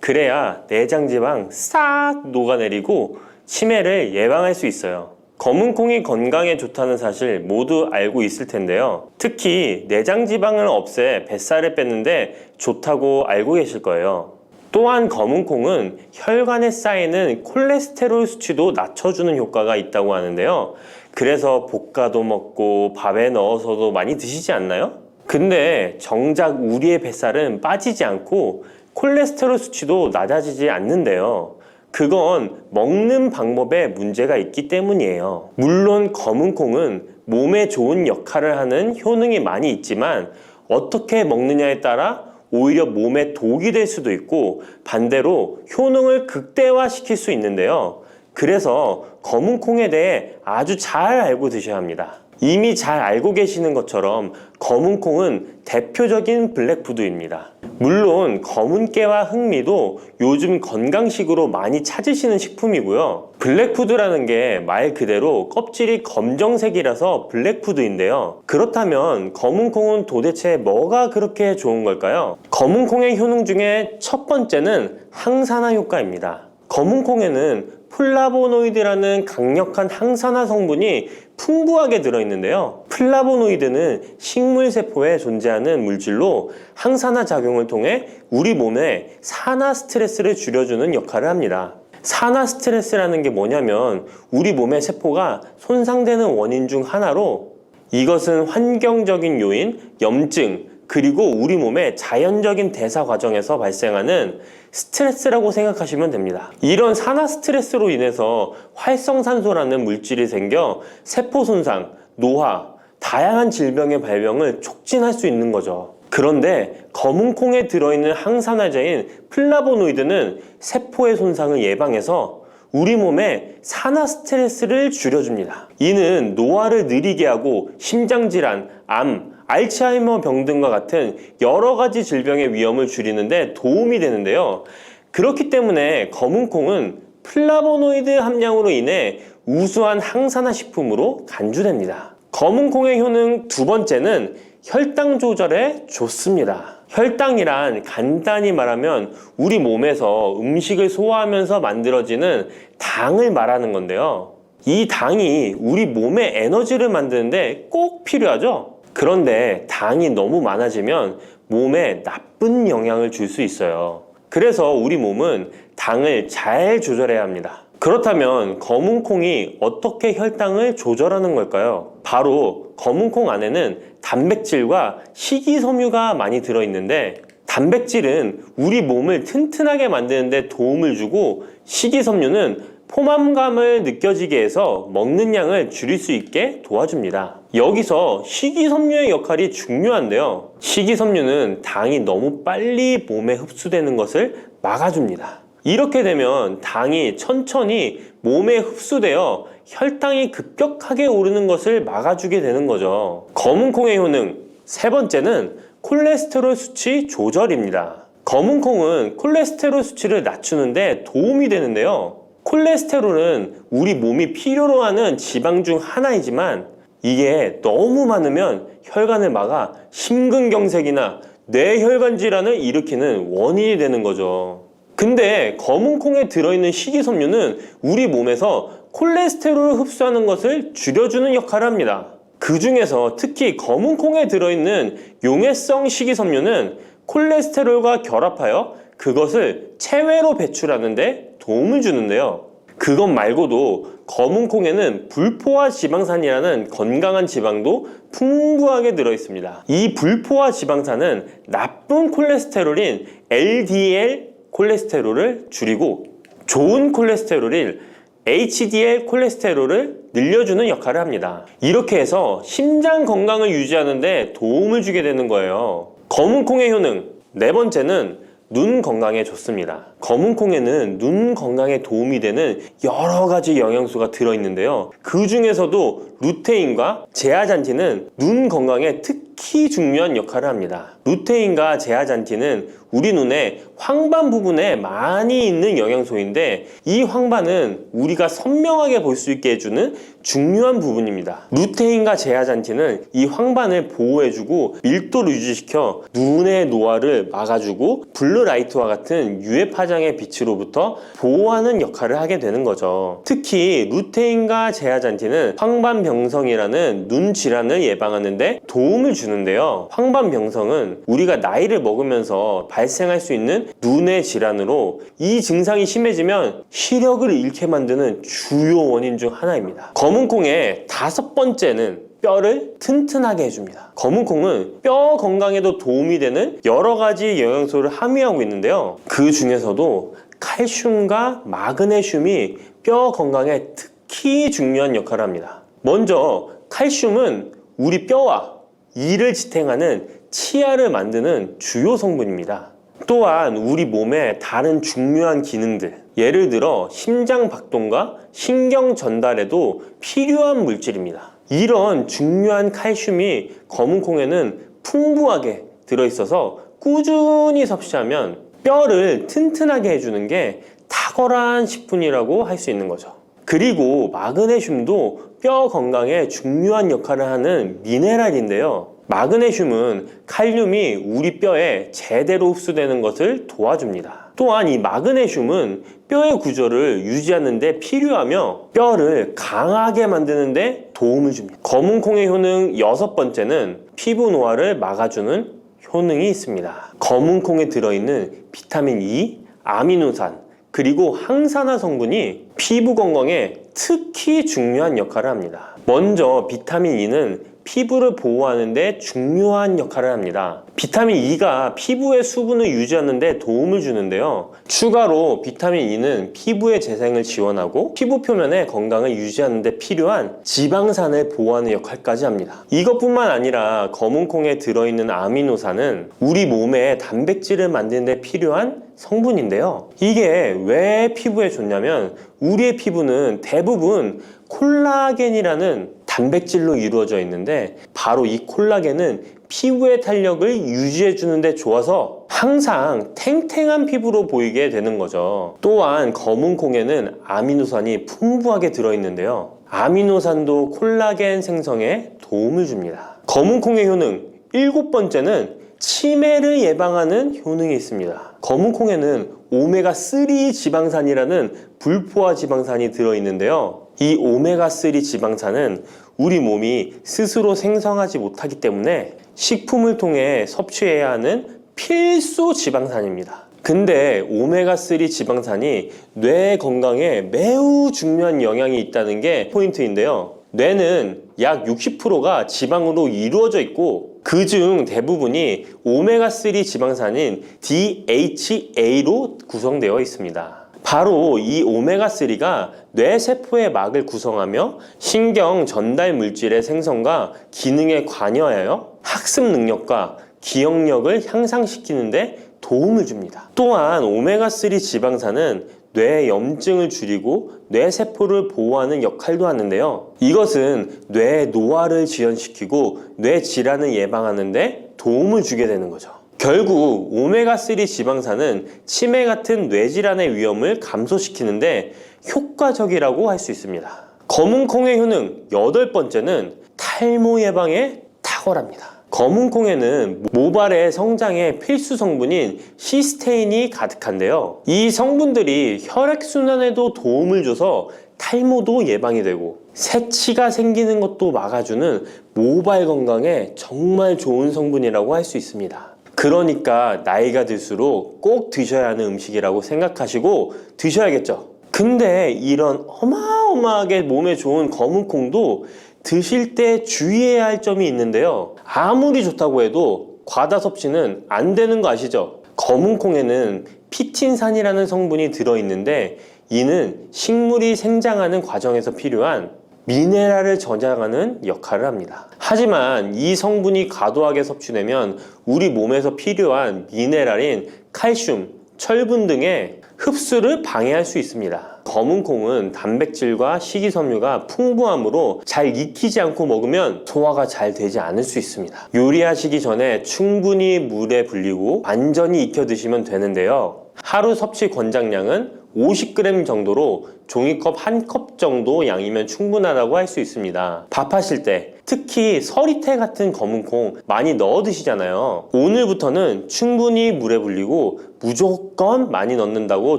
그래야 내장지방 싹 녹아내리고 치매를 예방할 수 있어요. 검은콩이 건강에 좋다는 사실 모두 알고 있을 텐데요. 특히 내장지방을 없애 뱃살을 뺐는데 좋다고 알고 계실 거예요. 또한 검은콩은 혈관에 쌓이는 콜레스테롤 수치도 낮춰주는 효과가 있다고 하는데요. 그래서 볶아도 먹고 밥에 넣어서도 많이 드시지 않나요? 근데 정작 우리의 뱃살은 빠지지 않고 콜레스테롤 수치도 낮아지지 않는데요. 그건 먹는 방법에 문제가 있기 때문이에요. 물론 검은콩은 몸에 좋은 역할을 하는 효능이 많이 있지만 어떻게 먹느냐에 따라 오히려 몸에 독이 될 수도 있고 반대로 효능을 극대화시킬 수 있는데요. 그래서 검은콩에 대해 아주 잘 알고 드셔야 합니다. 이미 잘 알고 계시는 것처럼 검은콩은 대표적인 블랙푸드입니다. 물론 검은깨와 흑미도 요즘 건강식으로 많이 찾으시는 식품이고요. 블랙푸드라는 게 말 그대로 껍질이 검정색이라서 블랙푸드인데요. 그렇다면 검은콩은 도대체 뭐가 그렇게 좋은 걸까요? 검은콩의 효능 중에 첫 번째는 항산화 효과입니다. 검은콩에는 플라보노이드라는 강력한 항산화 성분이 풍부하게 들어있는데요. 플라보노이드는 식물세포에 존재하는 물질로 항산화 작용을 통해 우리 몸에 산화 스트레스를 줄여주는 역할을 합니다. 산화 스트레스라는 게 뭐냐면 우리 몸의 세포가 손상되는 원인 중 하나로, 이것은 환경적인 요인, 염증, 그리고 우리 몸의 자연적인 대사 과정에서 발생하는 스트레스라고 생각하시면 됩니다. 이런 산화 스트레스로 인해서 활성산소라는 물질이 생겨 세포 손상, 노화, 다양한 질병의 발병을 촉진할 수 있는 거죠. 그런데 검은콩에 들어있는 항산화제인 플라보노이드는 세포의 손상을 예방해서 우리 몸에 산화 스트레스를 줄여줍니다. 이는 노화를 느리게 하고 심장질환, 암, 알츠하이머 병 등과 같은 여러 가지 질병의 위험을 줄이는데 도움이 되는데요. 그렇기 때문에 검은콩은 플라보노이드 함량으로 인해 우수한 항산화 식품으로 간주됩니다. 검은콩의 효능 두 번째는 혈당 조절에 좋습니다. 혈당이란 간단히 말하면 우리 몸에서 음식을 소화하면서 만들어지는 당을 말하는 건데요. 이 당이 우리 몸의 에너지를 만드는데 꼭 필요하죠. 그런데 당이 너무 많아지면 몸에 나쁜 영향을 줄 수 있어요. 그래서 우리 몸은 당을 잘 조절해야 합니다. 그렇다면 검은콩이 어떻게 혈당을 조절하는 걸까요? 바로 검은콩 안에는 단백질과 식이섬유가 많이 들어있는데, 단백질은 우리 몸을 튼튼하게 만드는 데 도움을 주고, 식이섬유는 포만감을 느껴지게 해서 먹는 양을 줄일 수 있게 도와줍니다. 여기서 식이섬유의 역할이 중요한데요. 식이섬유는 당이 너무 빨리 몸에 흡수되는 것을 막아줍니다. 이렇게 되면 당이 천천히 몸에 흡수되어 혈당이 급격하게 오르는 것을 막아주게 되는 거죠. 검은콩의 효능 세 번째는 콜레스테롤 수치 조절입니다. 검은콩은 콜레스테롤 수치를 낮추는데 도움이 되는데요. 콜레스테롤은 우리 몸이 필요로 하는 지방 중 하나이지만 이게 너무 많으면 혈관을 막아 심근경색이나 뇌혈관 질환을 일으키는 원인이 되는 거죠. 근데 검은콩에 들어있는 식이섬유는 우리 몸에서 콜레스테롤을 흡수하는 것을 줄여주는 역할을 합니다. 그 중에서 특히 검은콩에 들어있는 용해성 식이섬유는 콜레스테롤과 결합하여 그것을 체외로 배출하는데 도움을 주는데요. 그것 말고도 검은콩에는 불포화 지방산이라는 건강한 지방도 풍부하게 들어있습니다. 이 불포화 지방산은 나쁜 콜레스테롤인 LDL 콜레스테롤을 줄이고 좋은 콜레스테롤인 HDL 콜레스테롤을 늘려주는 역할을 합니다. 이렇게 해서 심장 건강을 유지하는 데 도움을 주게 되는 거예요. 검은콩의 효능 네 번째는 눈 건강에 좋습니다. 검은콩에는 눈 건강에 도움이 되는 여러 가지 영양소가 들어있는데요. 그 중에서도 루테인과 제아잔틴은 눈 건강에 특히 중요한 역할을 합니다. 루테인과 제아잔틴은 우리 눈의 황반 부분에 많이 있는 영양소인데, 이 황반은 우리가 선명하게 볼 수 있게 해주는 중요한 부분입니다. 루테인과 제아잔틴은 이 황반을 보호해주고 밀도를 유지시켜 눈의 노화를 막아주고 블루라이트와 같은 유해 파장의 빛으로부터 보호하는 역할을 하게 되는 거죠. 특히 루테인과 제아잔틴은 황반병성이라는 눈 질환을 예방하는 데 도움을 주는데요. 황반병성은 우리가 나이를 먹으면서 발생할 수 있는 눈의 질환으로, 이 증상이 심해지면 시력을 잃게 만드는 주요 원인 중 하나입니다. 검은콩의 다섯 번째는 뼈를 튼튼하게 해줍니다. 검은콩은 뼈 건강에도 도움이 되는 여러 가지 영양소를 함유하고 있는데요. 그 중에서도 칼슘과 마그네슘이 뼈 건강에 특히 중요한 역할을 합니다. 먼저 칼슘은 우리 뼈와 이를 지탱하는 치아를 만드는 주요 성분입니다. 또한 우리 몸의 다른 중요한 기능들, 예를 들어 심장 박동과 신경 전달에도 필요한 물질입니다. 이런 중요한 칼슘이 검은 콩에는 풍부하게 들어있어서 꾸준히 섭취하면 뼈를 튼튼하게 해주는 게 탁월한 식품이라고 할 수 있는 거죠. 그리고 마그네슘도 뼈 건강에 중요한 역할을 하는 미네랄인데요. 마그네슘은 칼륨이 우리 뼈에 제대로 흡수되는 것을 도와줍니다. 또한 이 마그네슘은 뼈의 구조를 유지하는 데 필요하며 뼈를 강하게 만드는 데 도움을 줍니다. 검은 콩의 효능 6번째는 피부 노화를 막아주는 효능이 있습니다. 검은 콩에 들어있는 비타민 E, 아미노산, 그리고 항산화 성분이 피부 건강에 특히 중요한 역할을 합니다. 먼저 비타민 E는 피부를 보호하는 데 중요한 역할을 합니다. 비타민 E가 피부의 수분을 유지하는 데 도움을 주는데요. 추가로 비타민 E는 피부의 재생을 지원하고 피부 표면의 건강을 유지하는 데 필요한 지방산을 보호하는 역할까지 합니다. 이것뿐만 아니라 검은 콩에 들어있는 아미노산은 우리 몸에 단백질을 만드는 데 필요한 성분인데요. 이게 왜 피부에 좋냐면 우리의 피부는 대부분 콜라겐이라는 단백질로 이루어져 있는데 바로 이 콜라겐은 피부의 탄력을 유지해 주는데 좋아서 항상 탱탱한 피부로 보이게 되는 거죠. 또한 검은 콩에는 아미노산이 풍부하게 들어있는데요. 아미노산도 콜라겐 생성에 도움을 줍니다. 검은 콩의 효능 7번째는 치매를 예방하는 효능이 있습니다. 검은 콩에는 오메가3 지방산이라는 불포화 지방산이 들어있는데요. 이 오메가3 지방산은 우리 몸이 스스로 생성하지 못하기 때문에 식품을 통해 섭취해야 하는 필수 지방산입니다. 근데 오메가3 지방산이 뇌 건강에 매우 중요한 영향이 있다는 게 포인트인데요. 뇌는 약 60%가 지방으로 이루어져 있고 그중 대부분이 오메가3 지방산인 DHA로 구성되어 있습니다. 바로 이 오메가3가 뇌세포의 막을 구성하며 신경 전달 물질의 생성과 기능에 관여하여 학습 능력과 기억력을 향상시키는 데 도움을 줍니다. 또한 오메가3 지방산은 뇌 염증을 줄이고 뇌세포를 보호하는 역할도 하는데요. 이것은 뇌 노화를 지연시키고 뇌 질환을 예방하는 데 도움을 주게 되는 거죠. 결국 오메가3 지방산은 치매 같은 뇌질환의 위험을 감소시키는데 효과적이라고 할 수 있습니다. 검은 콩의 효능 8번째는 탈모 예방에 탁월합니다. 검은 콩에는 모발의 성장에 필수 성분인 시스테인이 가득한데요. 이 성분들이 혈액순환에도 도움을 줘서 탈모도 예방이 되고 새치가 생기는 것도 막아주는 모발 건강에 정말 좋은 성분이라고 할 수 있습니다. 그러니까 나이가 들수록 꼭 드셔야 하는 음식이라고 생각하시고 드셔야겠죠. 근데 이런 어마어마하게 몸에 좋은 검은 콩도 드실 때 주의해야 할 점이 있는데요. 아무리 좋다고 해도 과다 섭취는 안 되는 거 아시죠? 검은 콩에는 피틴산이라는 성분이 들어있는데 이는 식물이 생장하는 과정에서 필요한 미네랄을 저장하는 역할을 합니다. 하지만 이 성분이 과도하게 섭취되면 우리 몸에서 필요한 미네랄인 칼슘, 철분 등의 흡수를 방해할 수 있습니다. 검은 콩은 단백질과 식이섬유가 풍부하므로 잘 익히지 않고 먹으면 소화가 잘 되지 않을 수 있습니다. 요리하시기 전에 충분히 물에 불리고 완전히 익혀 드시면 되는데요. 하루 섭취 권장량은 50g 정도로 종이컵 1컵 정도 양이면 충분하다고 할 수 있습니다. 밥하실 때 특히 서리태 같은 검은 콩 많이 넣어 드시잖아요. 오늘부터는 충분히 물에 불리고 무조건 많이 넣는다고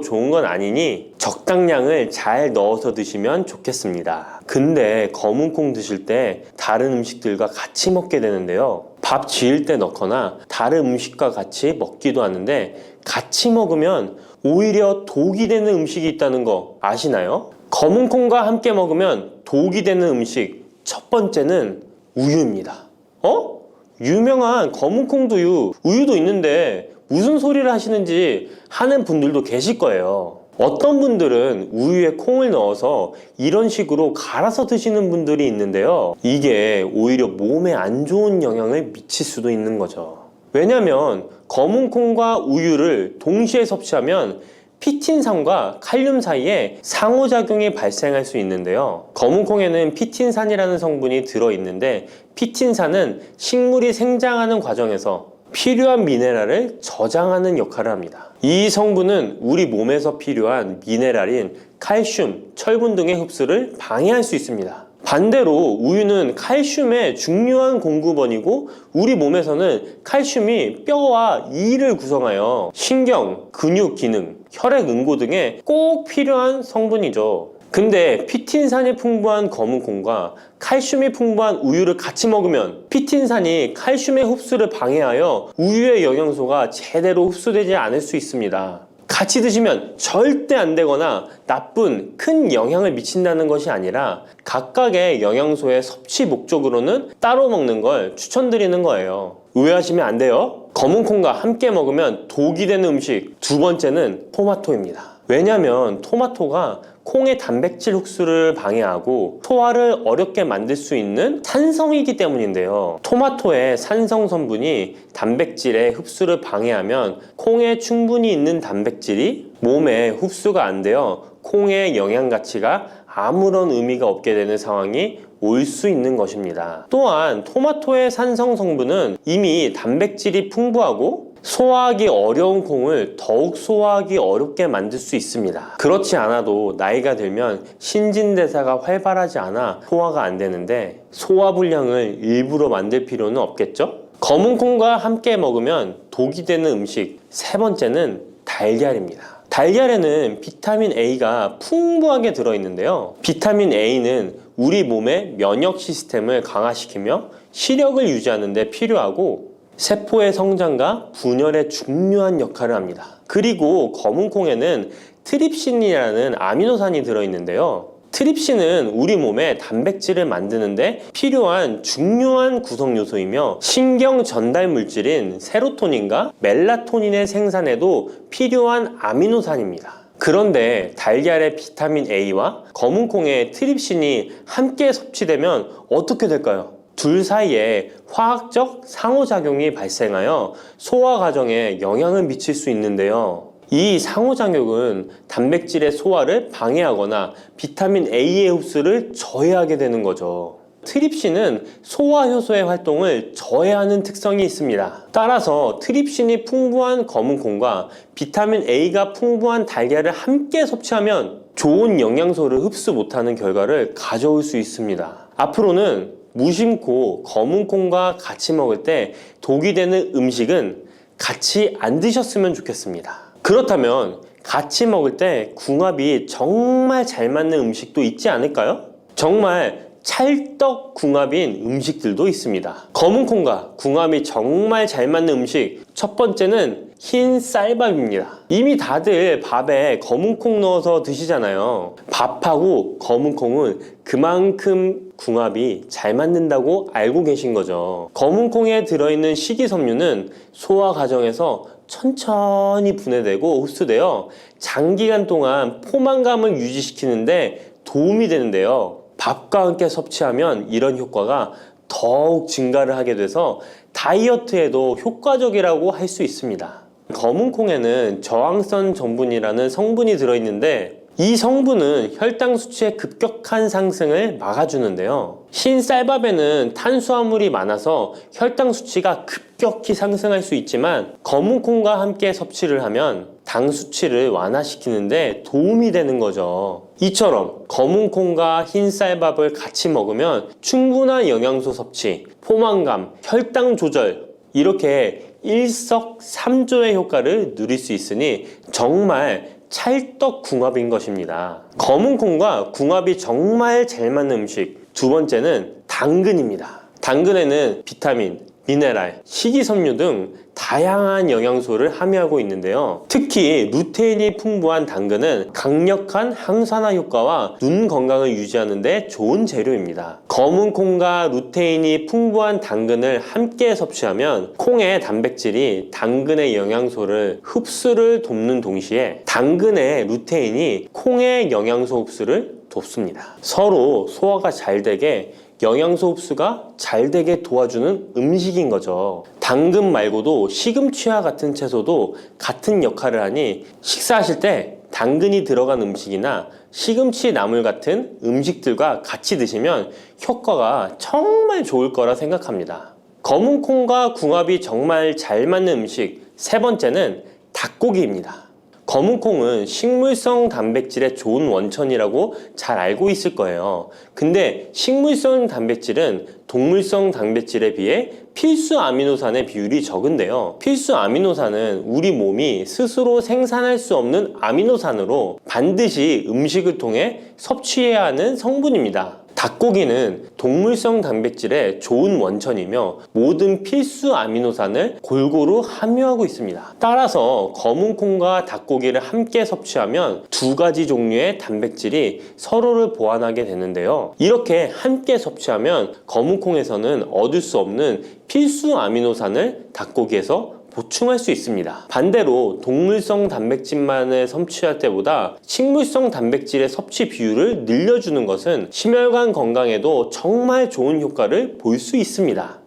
좋은 건 아니니 적당량을 잘 넣어서 드시면 좋겠습니다. 근데 검은 콩 드실 때 다른 음식들과 같이 먹게 되는데요. 밥 지을 때 넣거나 다른 음식과 같이 먹기도 하는데 같이 먹으면 오히려 독이 되는 음식이 있다는 거 아시나요? 검은 콩과 함께 먹으면 독이 되는 음식 첫 번째는 우유입니다. 유명한 검은 콩두유, 우유도 있는데 무슨 소리를 하시는지 하는 분들도 계실 거예요. 어떤 분들은 우유에 콩을 넣어서 이런 식으로 갈아서 드시는 분들이 있는데요. 이게 오히려 몸에 안 좋은 영향을 미칠 수도 있는 거죠. 왜냐면 검은 콩과 우유를 동시에 섭취하면 피틴산과 칼륨 사이에 상호작용이 발생할 수 있는데요. 검은콩에는 피틴산이라는 성분이 들어있는데 피틴산은 식물이 생장하는 과정에서 필요한 미네랄을 저장하는 역할을 합니다. 이 성분은 우리 몸에서 필요한 미네랄인 칼슘, 철분 등의 흡수를 방해할 수 있습니다. 반대로 우유는 칼슘의 중요한 공급원이고 우리 몸에서는 칼슘이 뼈와 이를 구성하여 신경, 근육 기능, 혈액 응고 등에 꼭 필요한 성분이죠. 근데 피틴산이 풍부한 검은콩과 칼슘이 풍부한 우유를 같이 먹으면 피틴산이 칼슘의 흡수를 방해하여 우유의 영양소가 제대로 흡수되지 않을 수 있습니다. 같이 드시면 절대 안 되거나 나쁜 큰 영향을 미친다는 것이 아니라 각각의 영양소의 섭취 목적으로는 따로 먹는 걸 추천드리는 거예요. 오해하시면 안 돼요. 검은콩과 함께 먹으면 독이 되는 음식 두 번째는 토마토입니다. 왜냐면 토마토가 콩의 단백질 흡수를 방해하고 소화를 어렵게 만들 수 있는 산성이기 때문인데요. 토마토의 산성 성분이 단백질의 흡수를 방해하면 콩에 충분히 있는 단백질이 몸에 흡수가 안 되어 콩의 영양 가치가 아무런 의미가 없게 되는 상황이 올 수 있는 것입니다. 또한 토마토의 산성 성분은 이미 단백질이 풍부하고 소화하기 어려운 콩을 더욱 소화하기 어렵게 만들 수 있습니다. 그렇지 않아도 나이가 들면 신진대사가 활발하지 않아 소화가 안 되는데 소화불량을 일부러 만들 필요는 없겠죠? 검은콩과 함께 먹으면 독이 되는 음식 세 번째는 달걀입니다. 달걀에는 비타민 A가 풍부하게 들어있는데요. 비타민 A는 우리 몸의 면역 시스템을 강화시키며 시력을 유지하는 데 필요하고 세포의 성장과 분열에 중요한 역할을 합니다. 그리고 검은콩에는 트립신이라는 아미노산이 들어있는데요. 트립신은 우리 몸에 단백질을 만드는데 필요한 중요한 구성 요소이며 신경 전달 물질인 세로토닌과 멜라토닌의 생산에도 필요한 아미노산입니다. 그런데 달걀의 비타민 A와 검은콩의 트립신이 함께 섭취되면 어떻게 될까요? 둘 사이에 화학적 상호작용이 발생하여 소화 과정에 영향을 미칠 수 있는데요. 이 상호작용은 단백질의 소화를 방해하거나 비타민 A의 흡수를 저해하게 되는 거죠. 트립신은 소화 효소의 활동을 저해하는 특성이 있습니다. 따라서 트립신이 풍부한 검은콩과 비타민 A가 풍부한 달걀을 함께 섭취하면 좋은 영양소를 흡수 못하는 결과를 가져올 수 있습니다. 앞으로는 무심코 검은콩과 같이 먹을 때 독이 되는 음식은 같이 안 드셨으면 좋겠습니다. 그렇다면 같이 먹을 때 궁합이 정말 잘 맞는 음식도 있지 않을까요? 정말 찰떡궁합인 음식들도 있습니다. 검은콩과 궁합이 정말 잘 맞는 음식 첫 번째는 흰 쌀밥입니다. 이미 다들 밥에 검은콩 넣어서 드시잖아요. 밥하고 검은콩은 그만큼 궁합이 잘 맞는다고 알고 계신 거죠. 검은콩에 들어있는 식이섬유는 소화 과정에서 천천히 분해되고 흡수되어 장기간 동안 포만감을 유지시키는데 도움이 되는데요. 밥과 함께 섭취하면 이런 효과가 더욱 증가를 하게 돼서 다이어트에도 효과적이라고 할 수 있습니다. 검은콩에는 저항성 전분이라는 성분이 들어있는데 이 성분은 혈당 수치의 급격한 상승을 막아주는데요. 흰 쌀밥에는 탄수화물이 많아서 혈당 수치가 급격히 상승할 수 있지만 검은콩과 함께 섭취를 하면 당 수치를 완화시키는데 도움이 되는 거죠. 이처럼 검은콩과 흰 쌀밥을 같이 먹으면 충분한 영양소 섭취, 포만감, 혈당 조절 이렇게 일석삼조의 효과를 누릴 수 있으니 정말 찰떡궁합인 것입니다. 검은콩과 궁합이 정말 잘 맞는 음식 두 번째는 당근입니다. 당근에는 비타민, 미네랄, 식이섬유 등 다양한 영양소를 함유하고 있는데요. 특히 루테인이 풍부한 당근은 강력한 항산화 효과와 눈 건강을 유지하는 데 좋은 재료입니다. 검은콩과 루테인이 풍부한 당근을 함께 섭취하면 콩의 단백질이 당근의 영양소를 흡수를 돕는 동시에 당근의 루테인이 콩의 영양소 흡수를 돕습니다. 서로 소화가 잘 되게 영양소 흡수가 잘 되게 도와주는 음식인 거죠. 당근 말고도 시금치와 같은 채소도 같은 역할을 하니 식사하실 때 당근이 들어간 음식이나 시금치 나물 같은 음식들과 같이 드시면 효과가 정말 좋을 거라 생각합니다. 검은 콩과 궁합이 정말 잘 맞는 음식 세 번째는 닭고기입니다. 검은 콩은 식물성 단백질의 좋은 원천이라고 잘 알고 있을 거예요. 근데 식물성 단백질은 동물성 단백질에 비해 필수 아미노산의 비율이 적은데요. 필수 아미노산은 우리 몸이 스스로 생산할 수 없는 아미노산으로 반드시 음식을 통해 섭취해야 하는 성분입니다. 닭고기는 동물성 단백질의 좋은 원천이며 모든 필수 아미노산을 골고루 함유하고 있습니다. 따라서 검은 콩과 닭고기를 함께 섭취하면 두 가지 종류의 단백질이 서로를 보완하게 되는데요. 이렇게 함께 섭취하면 검은 콩에서는 얻을 수 없는 필수 아미노산을 닭고기에서 보충할 수 있습니다. 반대로 동물성 단백질만을 섭취할 때보다 식물성 단백질의 섭취 비율을 늘려주는 것은 심혈관 건강에도 정말 좋은 효과를 볼 수 있습니다.